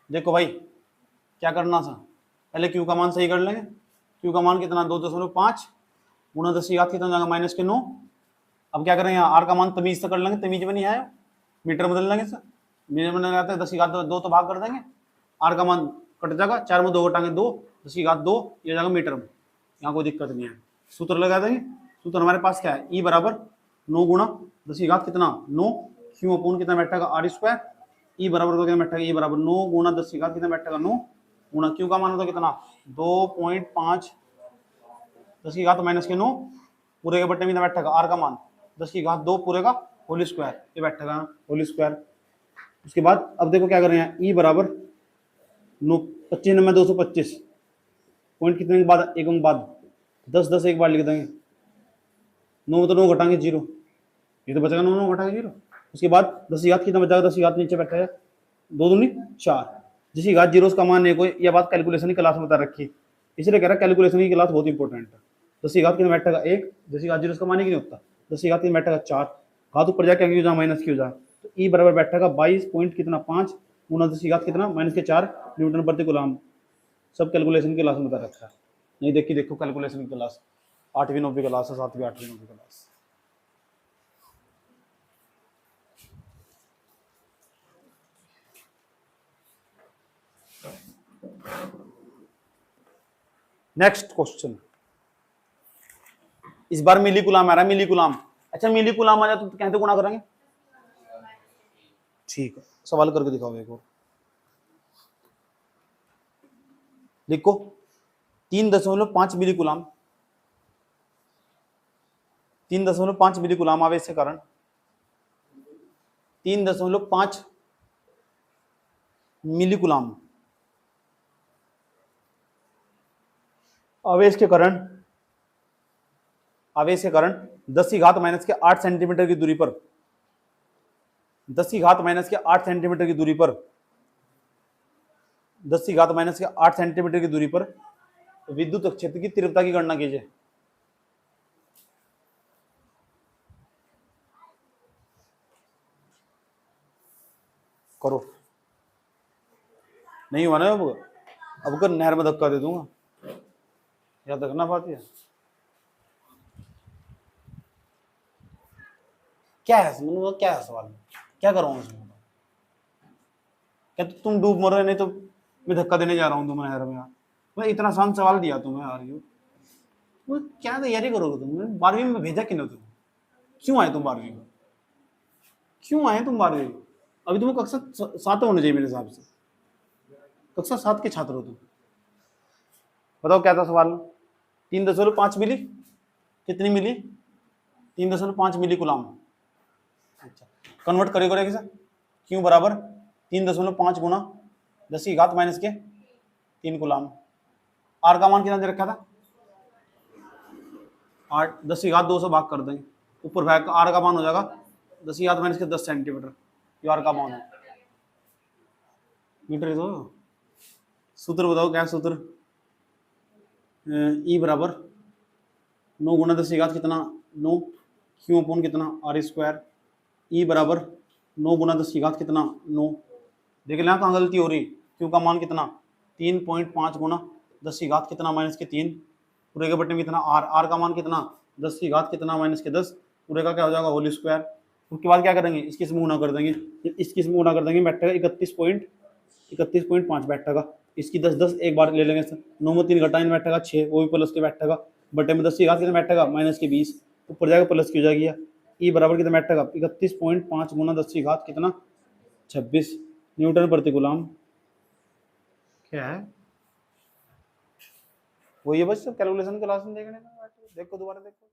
देखो भाई क्या करना था पहले क्यू का मान सही कर लेंगे क्यू का मान कितना 2.5 गुना 10 की घात कितना जाएगा माइनस के 9 अब क्या करेंगे आर का मान तमीज से कर लेंगे तमीज में नहीं आया मीटर बदल लेंगे सर मीटर बदल जाता है 10 की घात 2 तो भाग कर देंगे आर का मान कट जाएगा 4 में 2 घटाएंगे 2 10 की घात 2 ये जाएगा मीटर में यहाँ कोई दिक्कत नहीं है सूत्र लगा देंगे सूत्र हमारे पास क्या है ई बराबर 9 गुना 10 की घात कितना 9 क्यू अपोन कितना बैठेगा आर स्क्वायर ई बराबर तो कितना बैठेगा ई बराबर 9 गुना 10 की घात कितना बैठेगा 9 गुना क्यू का मान होता कितना 2.5 10 की घात माइनस के 9 पूरे के बट्टे में बैठेगा आर का मान 10 की घात 2 पूरे का होल स्क्वायर, ये बैठेगा होल स्क्वायर। उसके बाद अब देखो क्या कर रहे हैं, ई बराबर 9 25 में 225 पॉइंट कितने के बाद एक के बाद 10 10 एक बार लिख देंगे, 9 में तो 9 घटाएंगे 0, ये तो बचेगा 9 9 घटाएंगे 0। उसके बाद 10 की घात कितना बचेगा, 10 की घात नीचे बैठा है 2 दूनी 4, जिसकी घात 0 उसका मान है कोई, ये बात कैलकुलेशन की क्लास में बता रखी है, इसलिए कह रहा है कैलकुलेशन की क्लास बहुत इंपॉर्टेंट है। 10 की घात कितना बैठेगा 1, 10 की घात 0 उसका मान ही नहीं होता, 10 की घात कितना बैठेगा 4, घात ऊपर जाके क्यों जाए माइनस क्यों जाए, तो ई बराबर बैठेगा 22 पॉइंट कितना 5 गुना 10 की घात कितना माइनस के 4 न्यूटन प्रति कूलम। सब कैलकुलेशन की क्लास में बता रखा है, नहीं देखी देखो कैलकुलेशन की क्लास 8वीं 9वीं क्लास है, 7वीं 8वीं 9वीं क्लास। नेक्स्ट क्वेश्चन, इस बार मिली कुलाम आ रहा है, मिली कुलाम। अच्छा मिली कुलाम आ जाए तो कहते गुणा करेंगे, ठीक है सवाल करके दिखाओ एक और, लिखो 3.5 मिली कुलाम, 3.5 मिली कुलाम आवेश के कारण 3.5 मिली कुलाम आवेश के कारण 10 की घात माइनस के 8 सेंटीमीटर की दूरी पर 10 की घात माइनस के 8 सेंटीमीटर की दूरी पर 10 की घात माइनस के 8 सेंटीमीटर की दूरी पर विद्युत क्षेत्र की तीव्रता की गणना कीजिए। करो, नहीं हुआ ना अब कर नहर में धक्का दे दूंगा, याद रखना बात है। क्या है मतलब क्या है सवाल, क्या कर रहा हूँ उसमें, क्या तुम डूब मर रहे, नहीं तो मैं धक्का देने जा रहा हूँ तुम्हें नहर में यार, मैं इतना आसान सवाल दिया तुम्हें यार, वो क्या तैयारी करोगे तुम, 12वीं में भेजा कि ना तुम, क्यों आए तुम 12वीं में, क्यों आए तुम 12वीं में, अभी तुम्हें कक्षा 7 होने चाहिए मेरे हिसाब से, कक्षा 7 के छात्र हो तुम। बताओ क्या था सवाल, 3.5 मिली, कितनी मिली 3.5 मिली कुलाम। अच्छा कन्वर्ट करेगा कैसे, क्यों बराबर 3.5 गुना 10 की घात माइनस के 3 कुलाम, आर का मान कितना दे रखा था 8, 10 की घात 2 से भाग कर देंगे, ऊपर भाग का आर का मान हो जाएगा 10 की घात माइनस के 10 सेंटीमीटर, ये आर का मान है मीटर। तो सूत्र बताओ क्या सूत्र, ई बराबर 9 गुना 10 की घात कितना 9 क्यू अपोन कितना आर स्क्वायर, ई बराबर 9 गुना 10 की घात कितना 9, देख लेना कहाँ गलती हो रही, क्यू का मान कितना 3.5 गुना 10 की घात कितना माइनस के 3 पूरे के बट्टे में कितना आर, आर का मान कितना 10 की घात कितना माइनस के 10 पूरे का क्या हो जाएगा होल स्क्वायर। उसके बाद क्या करेंगे, इसकी समूह गुना कर देंगे, इसकी समूह गुना कर देंगे बैठेगा 31.5 बैठेगा, इसकी 10 10 एक बार ले लेंगे, 9 में 3 घटाएंगे बैठेगा 6, वो भी प्लस के बैठेगा, बटे में 10 की घात कितना बैठेगा माइनस के 20, ऊपर जाएगा प्लस की हो जाएगी, ई बराबर कितना बैठेगा 31.5 गुना 10 की घात कितना 26 न्यूटन प्रति कूलम। क्या है वो, ये बस कैलकुलेशन क्लास में देखने का, देखो दोबारा देखो।